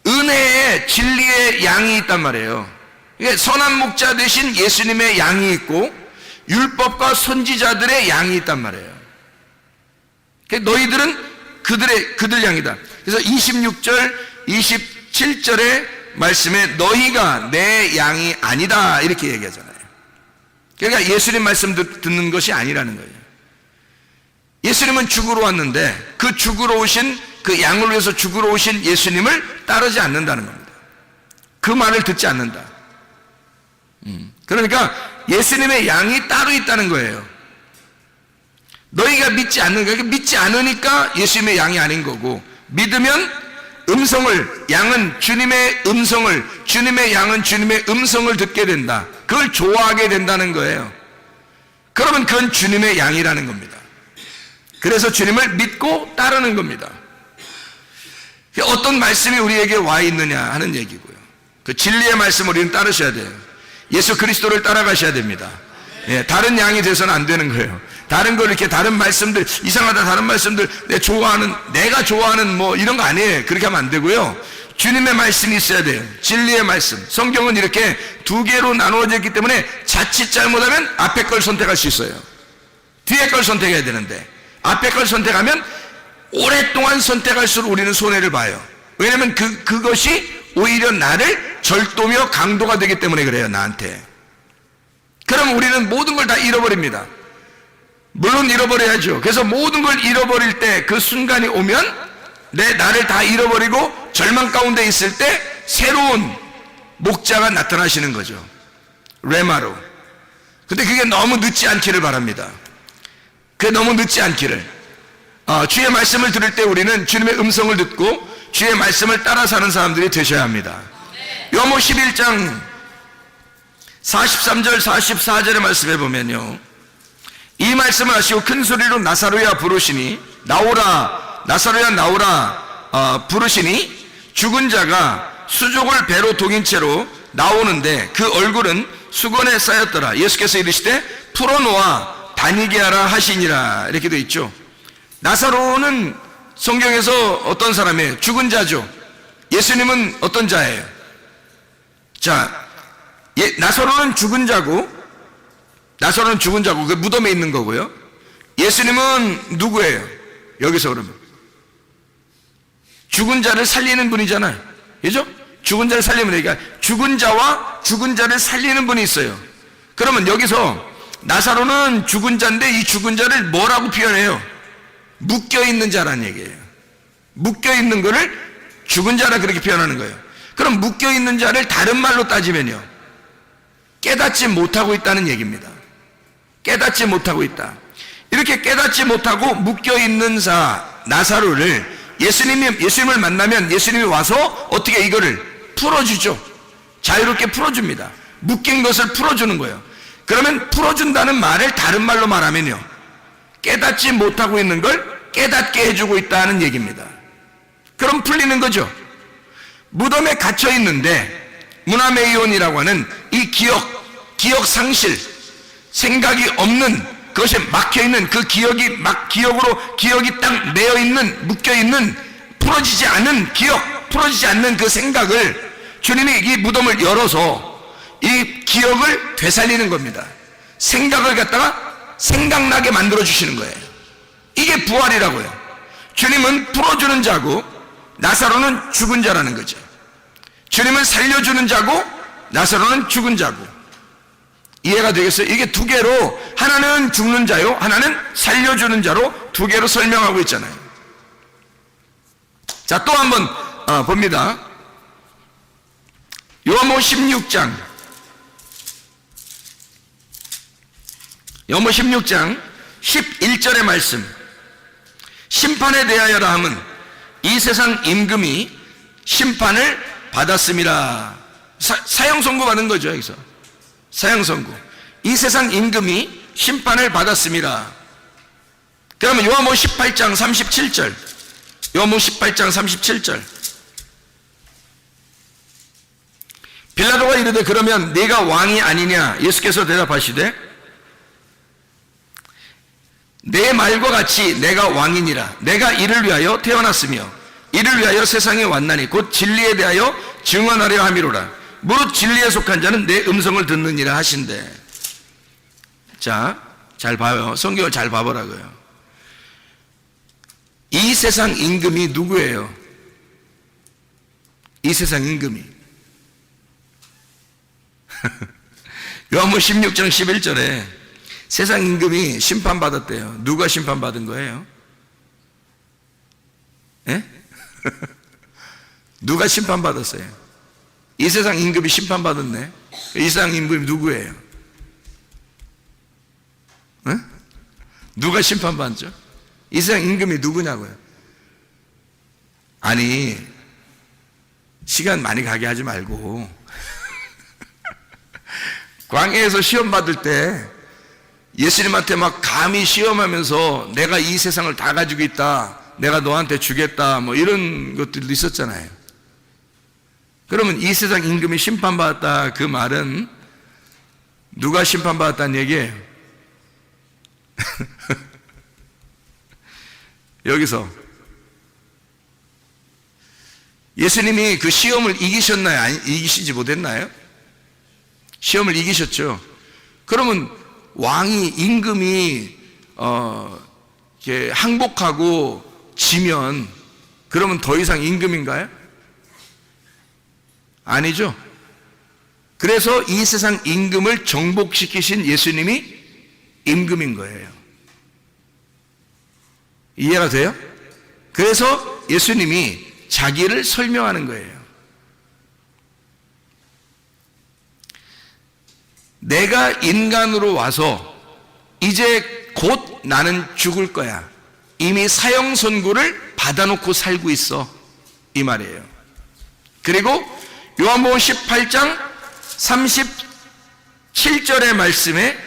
은혜의 진리의 양이 있단 말이에요. 그러니까 선한 목자 대신 예수님의 양이 있고 율법과 선지자들의 양이 있단 말이에요. 너희들은 그들 양이다. 그래서 26절 27절의 말씀에 너희가 내 양이 아니다 이렇게 얘기하잖아요. 그러니까 예수님 말씀 듣는 것이 아니라는 거예요. 예수님은 죽으러 왔는데 그 죽으러 오신, 그 양을 위해서 죽으러 오신 예수님을 따르지 않는다는 겁니다. 그 말을 듣지 않는다. 그러니까 예수님의 양이 따로 있다는 거예요. 너희가 믿지 않는 거예요. 믿지 않으니까 예수님의 양이 아닌 거고, 믿으면 양은 주님의 음성을, 주님의 양은 주님의 음성을 듣게 된다. 그걸 좋아하게 된다는 거예요. 그러면 그건 주님의 양이라는 겁니다. 그래서 주님을 믿고 따르는 겁니다. 어떤 말씀이 우리에게 와 있느냐 하는 얘기고요. 그 진리의 말씀을 우리는 따르셔야 돼요. 예수 그리스도를 따라가셔야 됩니다. 예, 다른 양이 돼서는 안 되는 거예요. 다른 걸 이렇게 다른 말씀들, 이상하다 다른 말씀들, 내가 좋아하는 뭐 이런 거 아니에요. 그렇게 하면 안 되고요. 주님의 말씀이 있어야 돼요. 진리의 말씀. 성경은 이렇게 두 개로 나누어져 있기 때문에 자칫 잘못하면 앞에 걸 선택할 수 있어요. 뒤에 걸 선택해야 되는데 앞에 걸 선택하면 오랫동안 선택할수록 우리는 손해를 봐요. 왜냐하면 그것이 오히려 나를 절도며 강도가 되기 때문에 그래요. 나한테. 그럼 우리는 모든 걸 다 잃어버립니다. 물론 잃어버려야죠. 그래서 모든 걸 잃어버릴 때 그 순간이 오면 나를 다 잃어버리고 절망 가운데 있을 때 새로운 목자가 나타나시는 거죠. 레마로. 근데 그게 너무 늦지 않기를 바랍니다. 그게 너무 늦지 않기를. 주의 말씀을 들을 때 우리는 주님의 음성을 듣고 주의 말씀을 따라 사는 사람들이 되셔야 합니다. 요한복음 11장 43절 44절의 말씀에 보면요, 이 말씀을 하시고 큰 소리로 나사로야 부르시니 나오라, 나사로야 나오라 부르시니 죽은 자가 수족을 배로 동인 채로 나오는데 그 얼굴은 수건에 쌓였더라. 예수께서 이르시되 풀어놓아 다니게 하라 하시니라. 이렇게 되어 있죠. 나사로는 성경에서 어떤 사람이에요? 죽은 자죠. 예수님은 어떤 자예요? 자, 나사로는 죽은 자고, 그 무덤에 있는 거고요. 예수님은 누구예요? 여기서 그러면 죽은 자를 살리는 분이잖아요. 그죠? 죽은 자를 살리는 분이, 그러니까 죽은 자와 죽은 자를 살리는 분이 있어요. 그러면 여기서 나사로는 죽은 자인데 이 죽은 자를 뭐라고 표현해요? 묶여있는 자라는 얘기예요. 묶여있는 거를 죽은 자라 그렇게 표현하는 거예요. 그럼 묶여있는 자를 다른 말로 따지면요, 깨닫지 못하고 있다는 얘기입니다. 깨닫지 못하고 있다. 이렇게 깨닫지 못하고 묶여있는 자 나사로를 예수님을 만나면 예수님이 와서 어떻게 이거를 풀어주죠. 자유롭게 풀어줍니다. 묶인 것을 풀어주는 거예요. 그러면 풀어준다는 말을 다른 말로 말하면요, 깨닫지 못하고 있는 걸 깨닫게 해주고 있다는 얘기입니다. 그럼 풀리는 거죠. 무덤에 갇혀 있는데 무나메이온이라고 하는 이 기억 상실, 생각이 없는, 그것에 막혀있는 그 기억이 기억이 딱 매여있는, 묶여있는, 풀어지지 않는 풀어지지 않는 그 생각을 주님이 이 무덤을 열어서 이 기억을 되살리는 겁니다. 생각을 갖다가 생각나게 만들어 주시는 거예요. 이게 부활이라고요. 주님은 풀어주는 자고 나사로는 죽은 자라는 거죠. 주님은 살려주는 자고 나사로는 죽은 자고. 이해가 되겠어요? 이게 두 개로, 하나는 죽는 자요, 하나는 살려주는 자로 두 개로 설명하고 있잖아요. 자, 또 한번 봅니다. 요한복음 16장 11절의 말씀, 심판에 대하여라 함은 이 세상 임금이 심판을 받았음이라. 사형 선고 받은 거죠. 여기서 사형 선고, 이 세상 임금이 심판을 받았음이라. 그러면 요한복음 18장 37절, 요한복음 18장 37절, 빌라도가 이르되 그러면 네가 왕이 아니냐? 예수께서 대답하시되 내 말과 같이 내가 왕이니라. 내가 이를 위하여 태어났으며 이를 위하여 세상에 왔나니 곧 진리에 대하여 증언하려 함이로라. 무릇 진리에 속한 자는 내 음성을 듣느니라 하신대. 자, 잘 봐요. 성경을 잘 봐보라고요. 이 세상 임금이 누구예요? 이 세상 임금이 요한복음 16장 11절에 세상 임금이 심판받았대요. 누가 심판받은 거예요? 예? 누가 심판받았어요? 이 세상 임금이 심판받았네. 이 세상 임금이 누구예요? 예? 누가 심판받죠? 이 세상 임금이 누구냐고요? 아니, 시간 많이 가게 하지 말고 광야에서 시험 받을 때 예수님한테 막 감히 시험하면서 내가 이 세상을 다 가지고 있다, 내가 너한테 주겠다, 뭐 이런 것들도 있었잖아요. 그러면 이 세상 임금이 심판받았다, 그 말은 누가 심판받았다는 얘기예요? 여기서 예수님이 그 시험을 이기셨나요? 아니, 이기시지 못했나요? 시험을 이기셨죠. 그러면 왕이, 임금이 이렇게 항복하고 지면 그러면 더 이상 임금인가요? 아니죠. 그래서 이 세상 임금을 정복시키신 예수님이 임금인 거예요. 이해가 돼요? 그래서 예수님이 자기를 설명하는 거예요. 내가 인간으로 와서 이제 곧 나는 죽을 거야. 이미 사형 선고를 받아놓고 살고 있어, 이 말이에요. 그리고 요한복음 18장 37절의 말씀에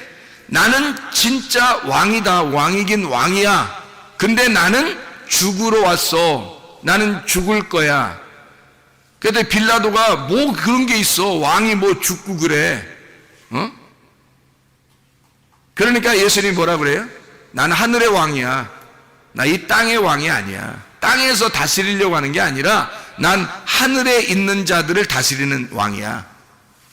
나는 진짜 왕이다, 왕이긴 왕이야. 근데 나는 죽으러 왔어. 나는 죽을 거야. 그런데 빌라도가 뭐 그런 게 있어, 왕이 뭐 죽고 그래, 그러니까 예수님이 뭐라 그래요? 나는 하늘의 왕이야. 나 이 땅의 왕이 아니야. 땅에서 다스리려고 하는 게 아니라 난 하늘에 있는 자들을 다스리는 왕이야.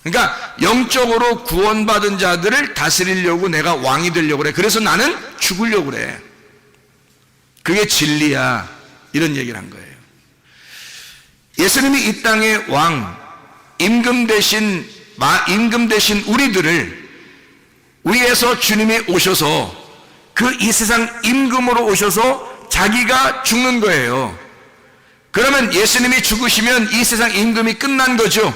그러니까 영적으로 구원받은 자들을 다스리려고 내가 왕이 되려고 그래. 그래서 나는 죽으려고 그래. 그게 진리야. 이런 얘기를 한 거예요. 예수님이 이 땅의 왕, 임금 대신 우리들을 위에서 주님이 오셔서 그 이 세상 임금으로 오셔서 자기가 죽는 거예요. 그러면 예수님이 죽으시면 이 세상 임금이 끝난 거죠.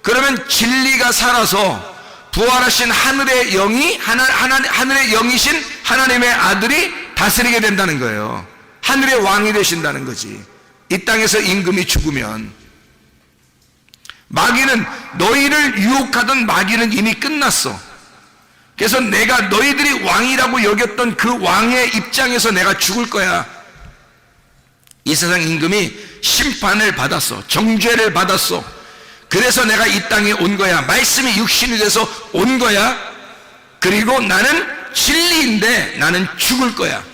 그러면 진리가 살아서 부활하신 하늘의 영이 하늘의 영이신 하나님의 아들이 다스리게 된다는 거예요. 하늘의 왕이 되신다는 거지. 이 땅에서 임금이 죽으면 마귀는, 너희를 유혹하던 마귀는 이미 끝났어. 그래서 내가 너희들이 왕이라고 여겼던 그 왕의 입장에서 내가 죽을 거야. 이 세상 임금이 심판을 받았어. 정죄를 받았어. 그래서 내가 이 땅에 온 거야. 말씀이 육신이 돼서 온 거야. 그리고 나는 진리인데 나는 죽을 거야.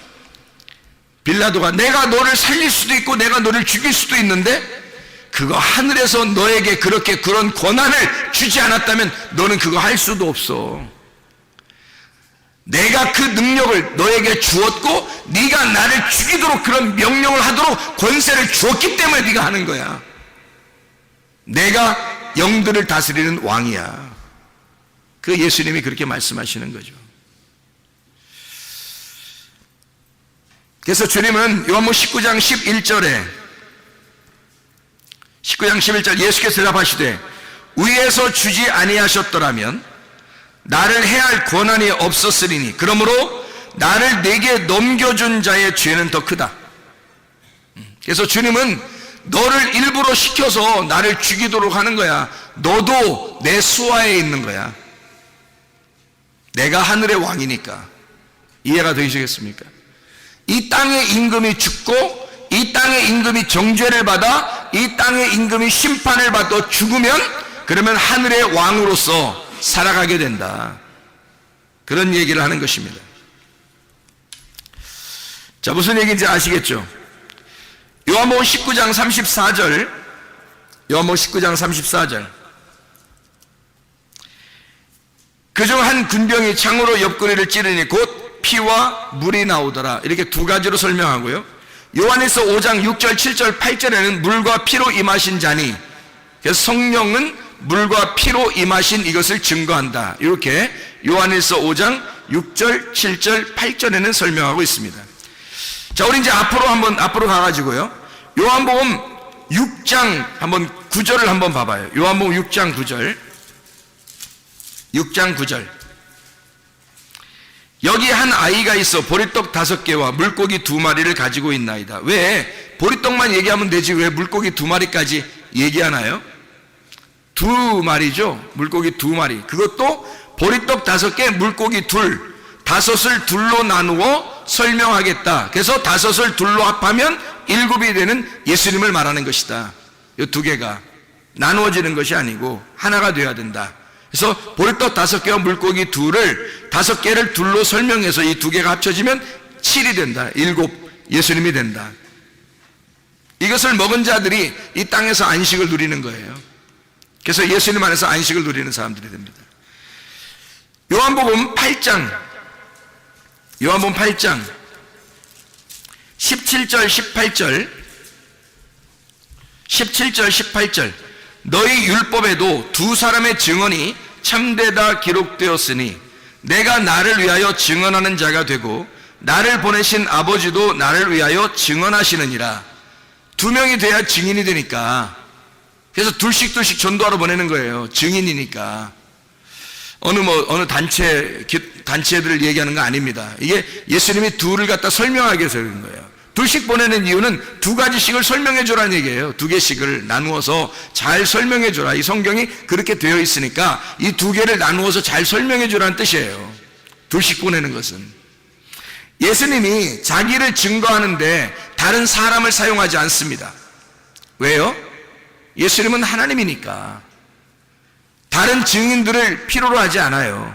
빌라도가 내가 너를 살릴 수도 있고 내가 너를 죽일 수도 있는데 그거 하늘에서 너에게 그런 권한을 주지 않았다면 너는 그거 할 수도 없어. 내가 그 능력을 너에게 주었고 네가 나를 죽이도록 그런 명령을 하도록 권세를 주었기 때문에 네가 하는 거야. 내가 영들을 다스리는 왕이야. 그 예수님이 그렇게 말씀하시는 거죠. 그래서 주님은 요한복음 19장 11절 예수께서 대답하시되 위에서 주지 아니하셨더라면 나를 해할 권한이 없었으리니 그러므로 나를 내게 넘겨준 자의 죄는 더 크다. 그래서 주님은 너를 일부러 시켜서 나를 죽이도록 하는 거야. 너도 내 수하에 있는 거야. 내가 하늘의 왕이니까. 이해가 되시겠습니까? 이 땅의 임금이 죽고 이 땅의 임금이 정죄를 받아 이 땅의 임금이 심판을 받아 죽으면 그러면 하늘의 왕으로서 살아가게 된다. 그런 얘기를 하는 것입니다. 자, 무슨 얘기인지 아시겠죠? 요한복음 19장 34절, 그중 한 군병이 창으로 옆구리를 찌르니 곧 피와 물이 나오더라. 이렇게 두 가지로 설명하고요. 요한일서 5장 6절, 7절, 8절에는 물과 피로 임하신 자니, 그래서 성령은 물과 피로 임하신 이것을 증거한다. 이렇게 요한일서 5장 6절, 7절, 8절에는 설명하고 있습니다. 자, 우리 이제 앞으로 가가지고요. 요한복음 6장 한번 9절을 한번 봐봐요. 요한복음 6장 9절. 여기 한 아이가 있어 보리떡 5개와 물고기 2마리를 가지고 있나이다. 왜 보리떡만 얘기하면 되지 왜 물고기 2마리까지 얘기하나요? 2마리죠. 물고기 2마리. 그것도 보리떡 5개, 물고기 2, 5을 둘로 나누어 설명하겠다. 그래서 5을 둘로 합하면 7이 되는 예수님을 말하는 것이다. 이 2개가 나누어지는 것이 아니고 하나가 되어야 된다. 그래서 보리떡 5개와 물고기 5개를 둘로 설명해서 이 2개가 합쳐지면 7이 된다. 7 예수님이 된다. 이것을 먹은 자들이 이 땅에서 안식을 누리는 거예요. 그래서 예수님 안에서 안식을 누리는 사람들이 됩니다. 요한복음 8장 17절 18절 너희 율법에도 2 사람의 증언이 참되다 기록되었으니 내가 나를 위하여 증언하는 자가 되고 나를 보내신 아버지도 나를 위하여 증언하시느니라. 2명이 돼야 증인이 되니까. 그래서 둘씩 전도하러 보내는 거예요. 증인이니까. 어느 단체들을 얘기하는 거 아닙니다. 이게 예수님이 둘을 갖다 설명하기 위해서 그런 거예요. 둘씩 보내는 이유는 두 가지씩을 설명해 주라는 얘기예요. 두 개씩을 나누어서 잘 설명해 주라. 이 성경이 그렇게 되어 있으니까 이 두 개를 나누어서 잘 설명해 주라는 뜻이에요. 둘씩 보내는 것은. 예수님이 자기를 증거하는데 다른 사람을 사용하지 않습니다. 왜요? 예수님은 하나님이니까 다른 증인들을 필요로 하지 않아요.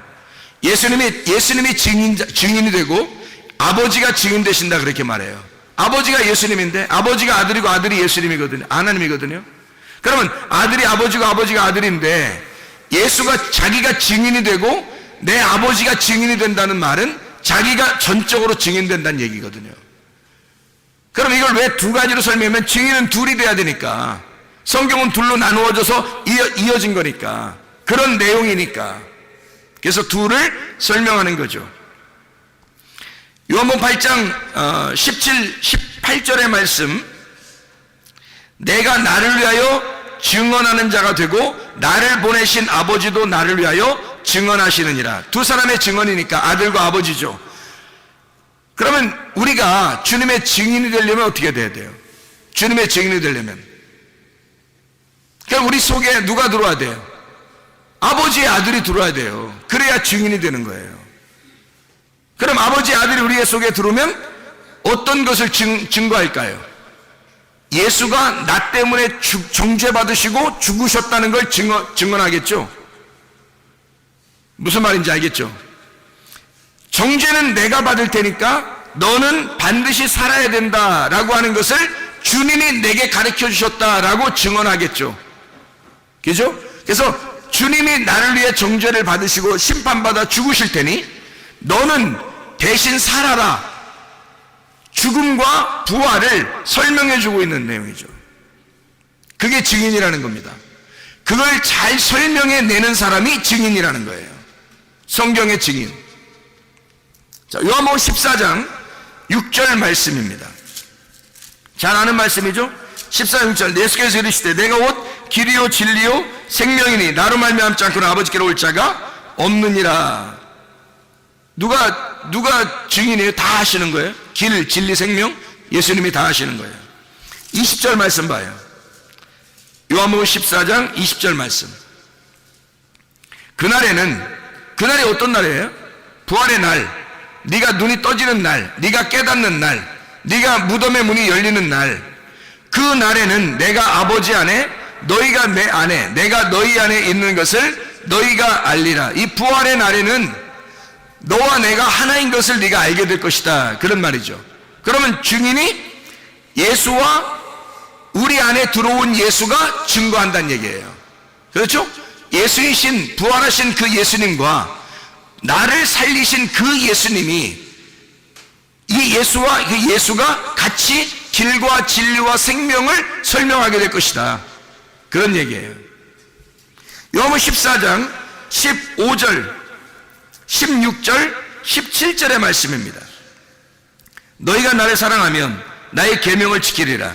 예수님이 증인이 되고 아버지가 증인 되신다 그렇게 말해요. 아버지가 예수님인데 아버지가 아들이고 아들이 예수님이거든요. 하나님이거든요. 그러면 아들이 아버지고 아버지가 아들인데 예수가 자기가 증인이 되고 내 아버지가 증인이 된다는 말은 자기가 전적으로 증인된다는 얘기거든요. 그럼 이걸 왜 두 가지로 설명하면 증인은 둘이 돼야 되니까, 성경은 둘로 나누어져서 이어진 거니까, 그런 내용이니까. 그래서 둘을 설명하는 거죠. 요한복음 8장 17, 18절의 말씀, 내가 나를 위하여 증언하는 자가 되고 나를 보내신 아버지도 나를 위하여 증언하시느니라. 두 사람의 증언이니까 아들과 아버지죠. 그러면 우리가 주님의 증인이 되려면 어떻게 돼야 돼요? 주님의 증인이 되려면 그러니까 우리 속에 누가 들어와야 돼요? 아버지의 아들이 들어와야 돼요. 그래야 증인이 되는 거예요. 그럼 아버지의 아들이 우리 속에 들어오면 어떤 것을 증거할까요? 예수가 나 때문에 정죄받으시고 죽으셨다는 걸 증언하겠죠. 무슨 말인지 알겠죠? 정죄는 내가 받을 테니까 너는 반드시 살아야 된다라고 하는 것을 주님이 내게 가르쳐 주셨다라고 증언하겠죠. 그죠? 그래서 주님이 나를 위해 정죄를 받으시고 심판받아 죽으실 테니 너는 대신 살아라. 죽음과 부활을 설명해 주고 있는 내용이죠. 그게 증인이라는 겁니다. 그걸 잘 설명해 내는 사람이 증인이라는 거예요. 성경의 증인. 자, 요한복음 14장 6절 말씀입니다. 잘 아는 말씀이죠? 14장 6절. 예수께서 이르시되 내가 곧 길이요 진리요 생명이니 나로 말미암지 않고는 아버지께로 올 자가 없느니라. 누가 증인이에요? 다 하시는 거예요. 길, 진리, 생명 예수님이 다 하시는 거예요. 20절 말씀 봐요. 요한복음 14장 20절 말씀. 그날이 어떤 날이에요? 부활의 날, 네가 눈이 떠지는 날, 네가 깨닫는 날, 네가 무덤의 문이 열리는 날, 그 날에는 내가 아버지 안에, 너희가 내 안에, 내가 너희 안에 있는 것을 너희가 알리라. 이 부활의 날에는 너와 내가 하나인 것을 네가 알게 될 것이다. 그런 말이죠. 그러면 증인이 예수와 우리 안에 들어온 예수가 증거한다는 얘기예요. 그렇죠? 예수이신, 부활하신 그 예수님과 나를 살리신 그 예수님이, 이 예수와 그 예수가 같이 길과 진리와 생명을 설명하게 될 것이다. 그런 얘기예요. 요한복음 14장 15절 16절 17절의 말씀입니다. 너희가 나를 사랑하면 나의 계명을 지키리라.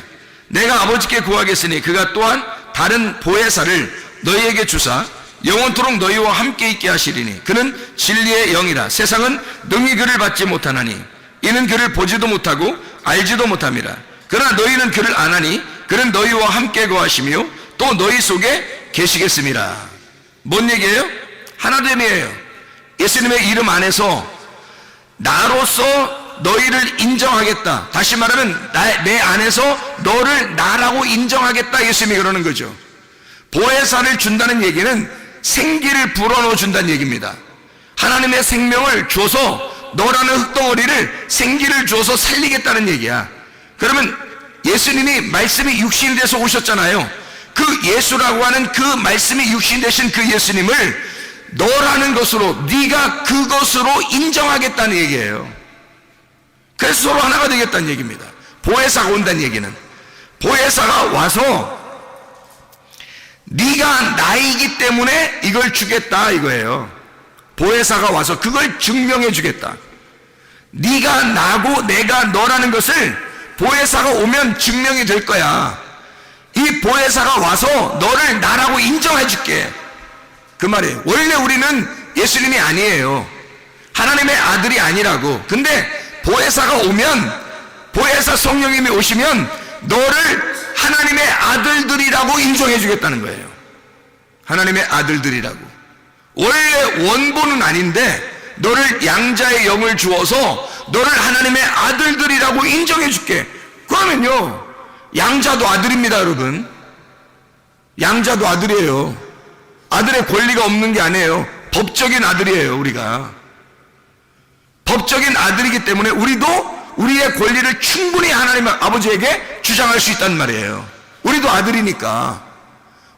내가 아버지께 구하겠으니 그가 또한 다른 보혜사를 너희에게 주사 영원토록 너희와 함께 있게 하시리니 그는 진리의 영이라. 세상은 능히 그를 받지 못하나니 이는 그를 보지도 못하고 알지도 못함이라. 그러나 너희는 그를 아나니 그는 너희와 함께 거하시며 또 너희 속에 계시겠음이라. 뭔 얘기예요? 하나됨이에요. 예수님의 이름 안에서 나로서 너희를 인정하겠다. 다시 말하면 내 안에서 너를 나라고 인정하겠다. 예수님이 그러는 거죠. 보혜사를 준다는 얘기는 생기를 불어넣어 준다는 얘기입니다. 하나님의 생명을 줘서 너라는 흙덩어리를 생기를 줘서 살리겠다는 얘기야. 그러면 예수님이 말씀이 육신이 돼서 오셨잖아요. 그 예수라고 하는 그 말씀이 육신 되신 그 예수님을 너라는 것으로, 네가 그것으로 인정하겠다는 얘기예요. 그래서 서로 하나가 되겠다는 얘기입니다. 보혜사가 온다는 얘기는, 보혜사가 와서 네가 나이기 때문에 이걸 주겠다 이거예요. 보혜사가 와서 그걸 증명해 주겠다. 네가 나고 내가 너라는 것을 보혜사가 오면 증명이 될 거야. 이 보혜사가 와서 너를 나라고 인정해 줄게. 그 말이에요. 원래 우리는 예수님이 아니에요. 하나님의 아들이 아니라고. 근데 보혜사가 오면, 보혜사 성령님이 오시면 너를 하나님의 아들들이라고 인정해 주겠다는 거예요. 하나님의 아들들이라고. 원래 원본은 아닌데 너를 양자의 영을 주어서 너를 하나님의 아들들이라고 인정해 줄게. 그러면요, 양자도 아들입니다, 여러분. 양자도 아들이에요. 아들의 권리가 없는 게 아니에요. 법적인 아들이에요, 우리가. 법적인 아들이기 때문에 우리도 우리의 권리를 충분히 하나님 아버지에게 주장할 수 있단 말이에요. 우리도 아들이니까.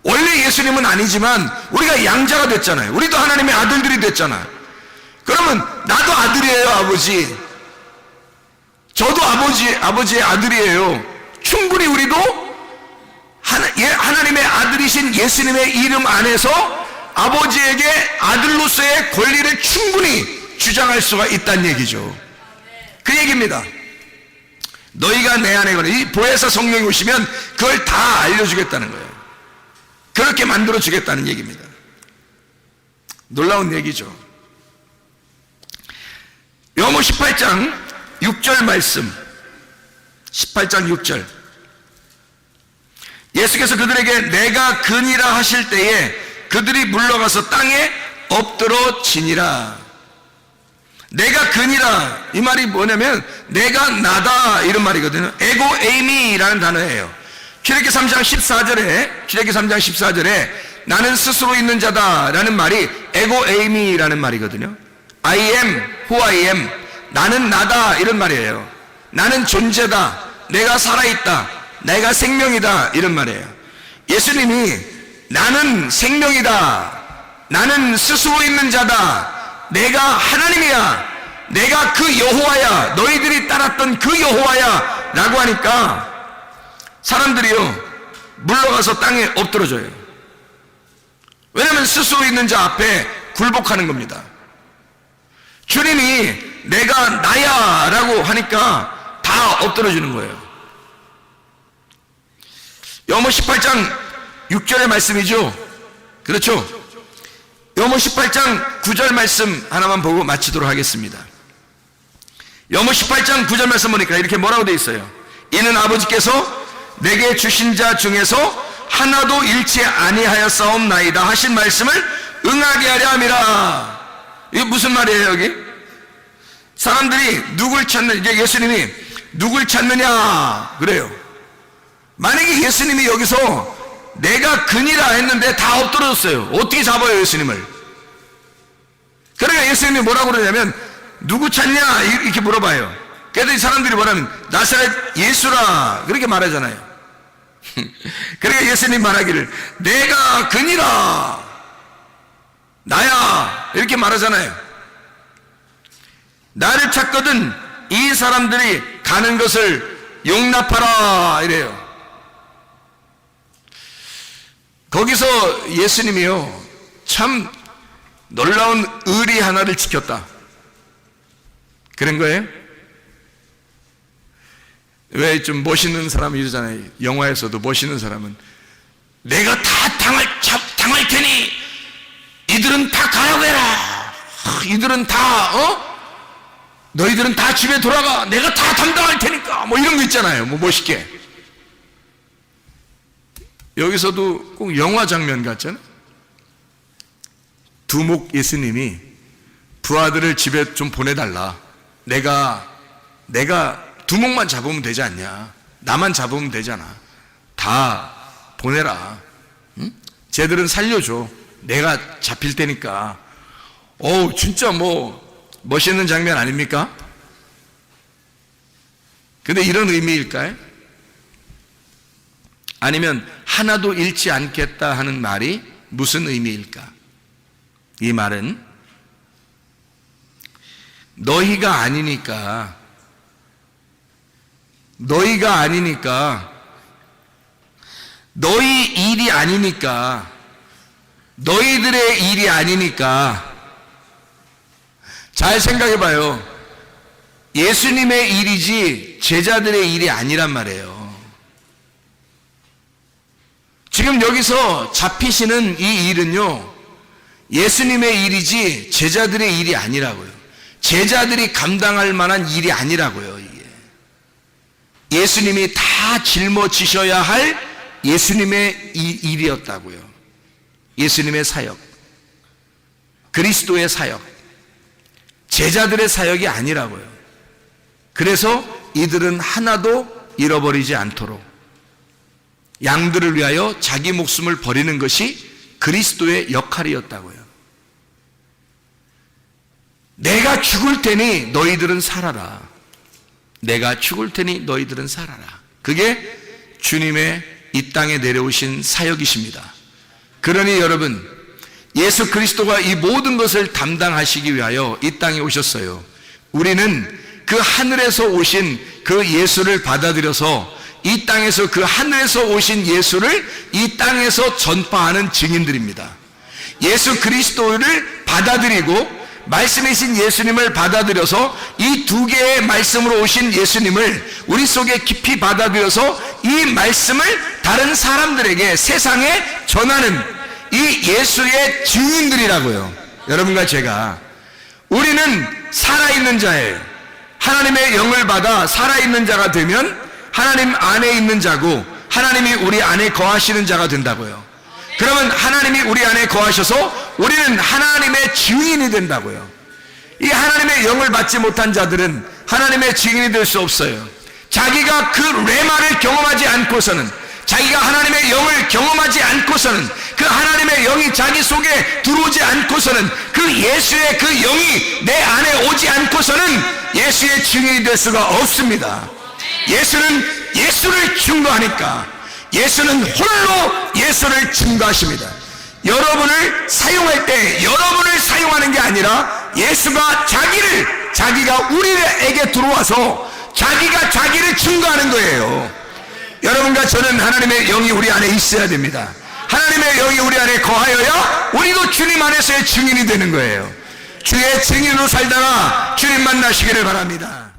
원래 예수님은 아니지만 우리가 양자가 됐잖아요. 우리도 하나님의 아들들이 됐잖아요. 그러면 나도 아들이에요, 아버지. 저도 아버지의 아들이에요. 충분히 우리도 하나님의 아들이신 예수님의 이름 안에서 아버지에게 아들로서의 권리를 충분히 주장할 수가 있다는 얘기죠. 그 얘기입니다. 너희가 내 안에 거는 이 보혜사 성령이 오시면 그걸 다 알려주겠다는 거예요. 그렇게 만들어주겠다는 얘기입니다. 놀라운 얘기죠. 요한복음 18장 6절 말씀, 18장 6절. 예수께서 그들에게 내가 그니라 하실 때에 그들이 물러가서 땅에 엎드러지니라. 내가 그니라, 이 말이 뭐냐면 내가 나다 이런 말이거든요. 에고 에이미라는 단어예요. 출애굽기 3장 14절에 나는 스스로 있는 자다 라는 말이 에고 에이미라는 말이거든요. I am who I am, 나는 나다 이런 말이에요. 나는 존재다, 내가 살아있다, 내가 생명이다 이런 말이에요. 예수님이 나는 생명이다, 나는 스스로 있는 자다, 내가 하나님이야, 내가 그 여호와야, 너희들이 따랐던 그 여호와야 라고 하니까 사람들이요 물러가서 땅에 엎드러져요. 왜냐하면 스스로 있는 자 앞에 굴복하는 겁니다. 주님이 내가 나야 라고 하니까 다 엎드러지는 거예요. 요한복음 18장 6절의 말씀이죠. 그렇죠? 요한복음 18장 9절 말씀 하나만 보고 마치도록 하겠습니다. 요한복음 18장 9절 말씀 보니까 이렇게 뭐라고 되어 있어요? 이는 아버지께서 내게 주신 자 중에서 하나도 잃지 아니하였사옵나이다 하신 말씀을 응하게 하려 함이라. 이게 무슨 말이에요 여기? 사람들이 누굴 찾는, 이제 예수님이 누굴 찾느냐 그래요. 만약에 예수님이 여기서 내가 그니라 했는데 다 엎드러졌어요. 어떻게 잡아요 예수님을? 그러니까 예수님이 뭐라고 그러냐면 누구 찾냐 이렇게 물어봐요. 그랬더니 사람들이 뭐라면 나사렛 예수라 그렇게 말하잖아요. 그러니까 예수님 말하기를 내가 그니라, 나야 이렇게 말하잖아요. 나를 찾거든 이 사람들이 가는 것을 용납하라 이래요. 거기서 예수님이요 참 놀라운 의리 하나를 지켰다 그런 거예요. 왜 좀 멋있는 사람이 이러잖아요. 영화에서도 멋있는 사람은 내가 다 당할 테니 이들은 다 가라고 해라. 이들은 다 너희들은 다 집에 돌아가, 내가 다 담당할 테니까 뭐 이런 거 있잖아요. 뭐 멋있게. 여기서도 꼭 영화 장면 같잖아요. 두목 예수님이 부하들을 집에 좀 보내달라. 내가 두목만 잡으면 되지 않냐, 나만 잡으면 되잖아, 다 보내라. 응? 쟤들은 살려줘, 내가 잡힐 테니까. 진짜 뭐 멋있는 장면 아닙니까? 근데 이런 의미일까요? 아니면 하나도 잃지 않겠다 하는 말이 무슨 의미일까? 이 말은 너희가 아니니까, 너희 일이 아니니까, 너희들의 일이 아니니까. 잘 생각해봐요. 예수님의 일이지 제자들의 일이 아니란 말이에요. 지금 여기서 잡히시는 이 일은요 예수님의 일이지 제자들의 일이 아니라고요. 제자들이 감당할 만한 일이 아니라고요. 이게 예수님이 다 짊어지셔야 할 예수님의 일이었다고요. 예수님의 사역, 그리스도의 사역, 제자들의 사역이 아니라고요. 그래서 이들은 하나도 잃어버리지 않도록 양들을 위하여 자기 목숨을 버리는 것이 그리스도의 역할이었다고요. 내가 죽을 테니 너희들은 살아라. 내가 죽을 테니 너희들은 살아라. 그게 주님의 이 땅에 내려오신 사역이십니다. 그러니 여러분, 예수 그리스도가 이 모든 것을 담당하시기 위하여 이 땅에 오셨어요. 우리는 그 하늘에서 오신 그 예수를 받아들여서 이 땅에서 그 하늘에서 오신 예수를 이 땅에서 전파하는 증인들입니다. 예수 그리스도를 받아들이고 말씀이신 예수님을 받아들여서 이 두 개의 말씀으로 오신 예수님을 우리 속에 깊이 받아들여서 이 말씀을 다른 사람들에게 세상에 전하는 이 예수의 증인들이라고요. 여러분과 제가, 우리는 살아있는 자예요. 하나님의 영을 받아 살아있는 자가 되면 하나님 안에 있는 자고 하나님이 우리 안에 거하시는 자가 된다고요. 그러면 하나님이 우리 안에 거하셔서 우리는 하나님의 증인이 된다고요. 이 하나님의 영을 받지 못한 자들은 하나님의 증인이 될 수 없어요. 자기가 그 레마를 경험하지 않고서는, 자기가 하나님의 영을 경험하지 않고서는, 그 하나님의 영이 자기 속에 들어오지 않고서는, 그 예수의 그 영이 내 안에 오지 않고서는 예수의 증인이 될 수가 없습니다. 예수는 예수를 증거하니까, 예수는 홀로 예수를 증거하십니다. 여러분을 사용할 때 여러분을 사용하는 게 아니라 예수가 자기가 우리에게 들어와서 자기가 자기를 증거하는 거예요. 여러분과 저는 하나님의 영이 우리 안에 있어야 됩니다. 하나님의 영이 우리 안에 거하여야 우리도 주님 안에서의 증인이 되는 거예요. 주의 증인으로 살다가 주님 만나시기를 바랍니다.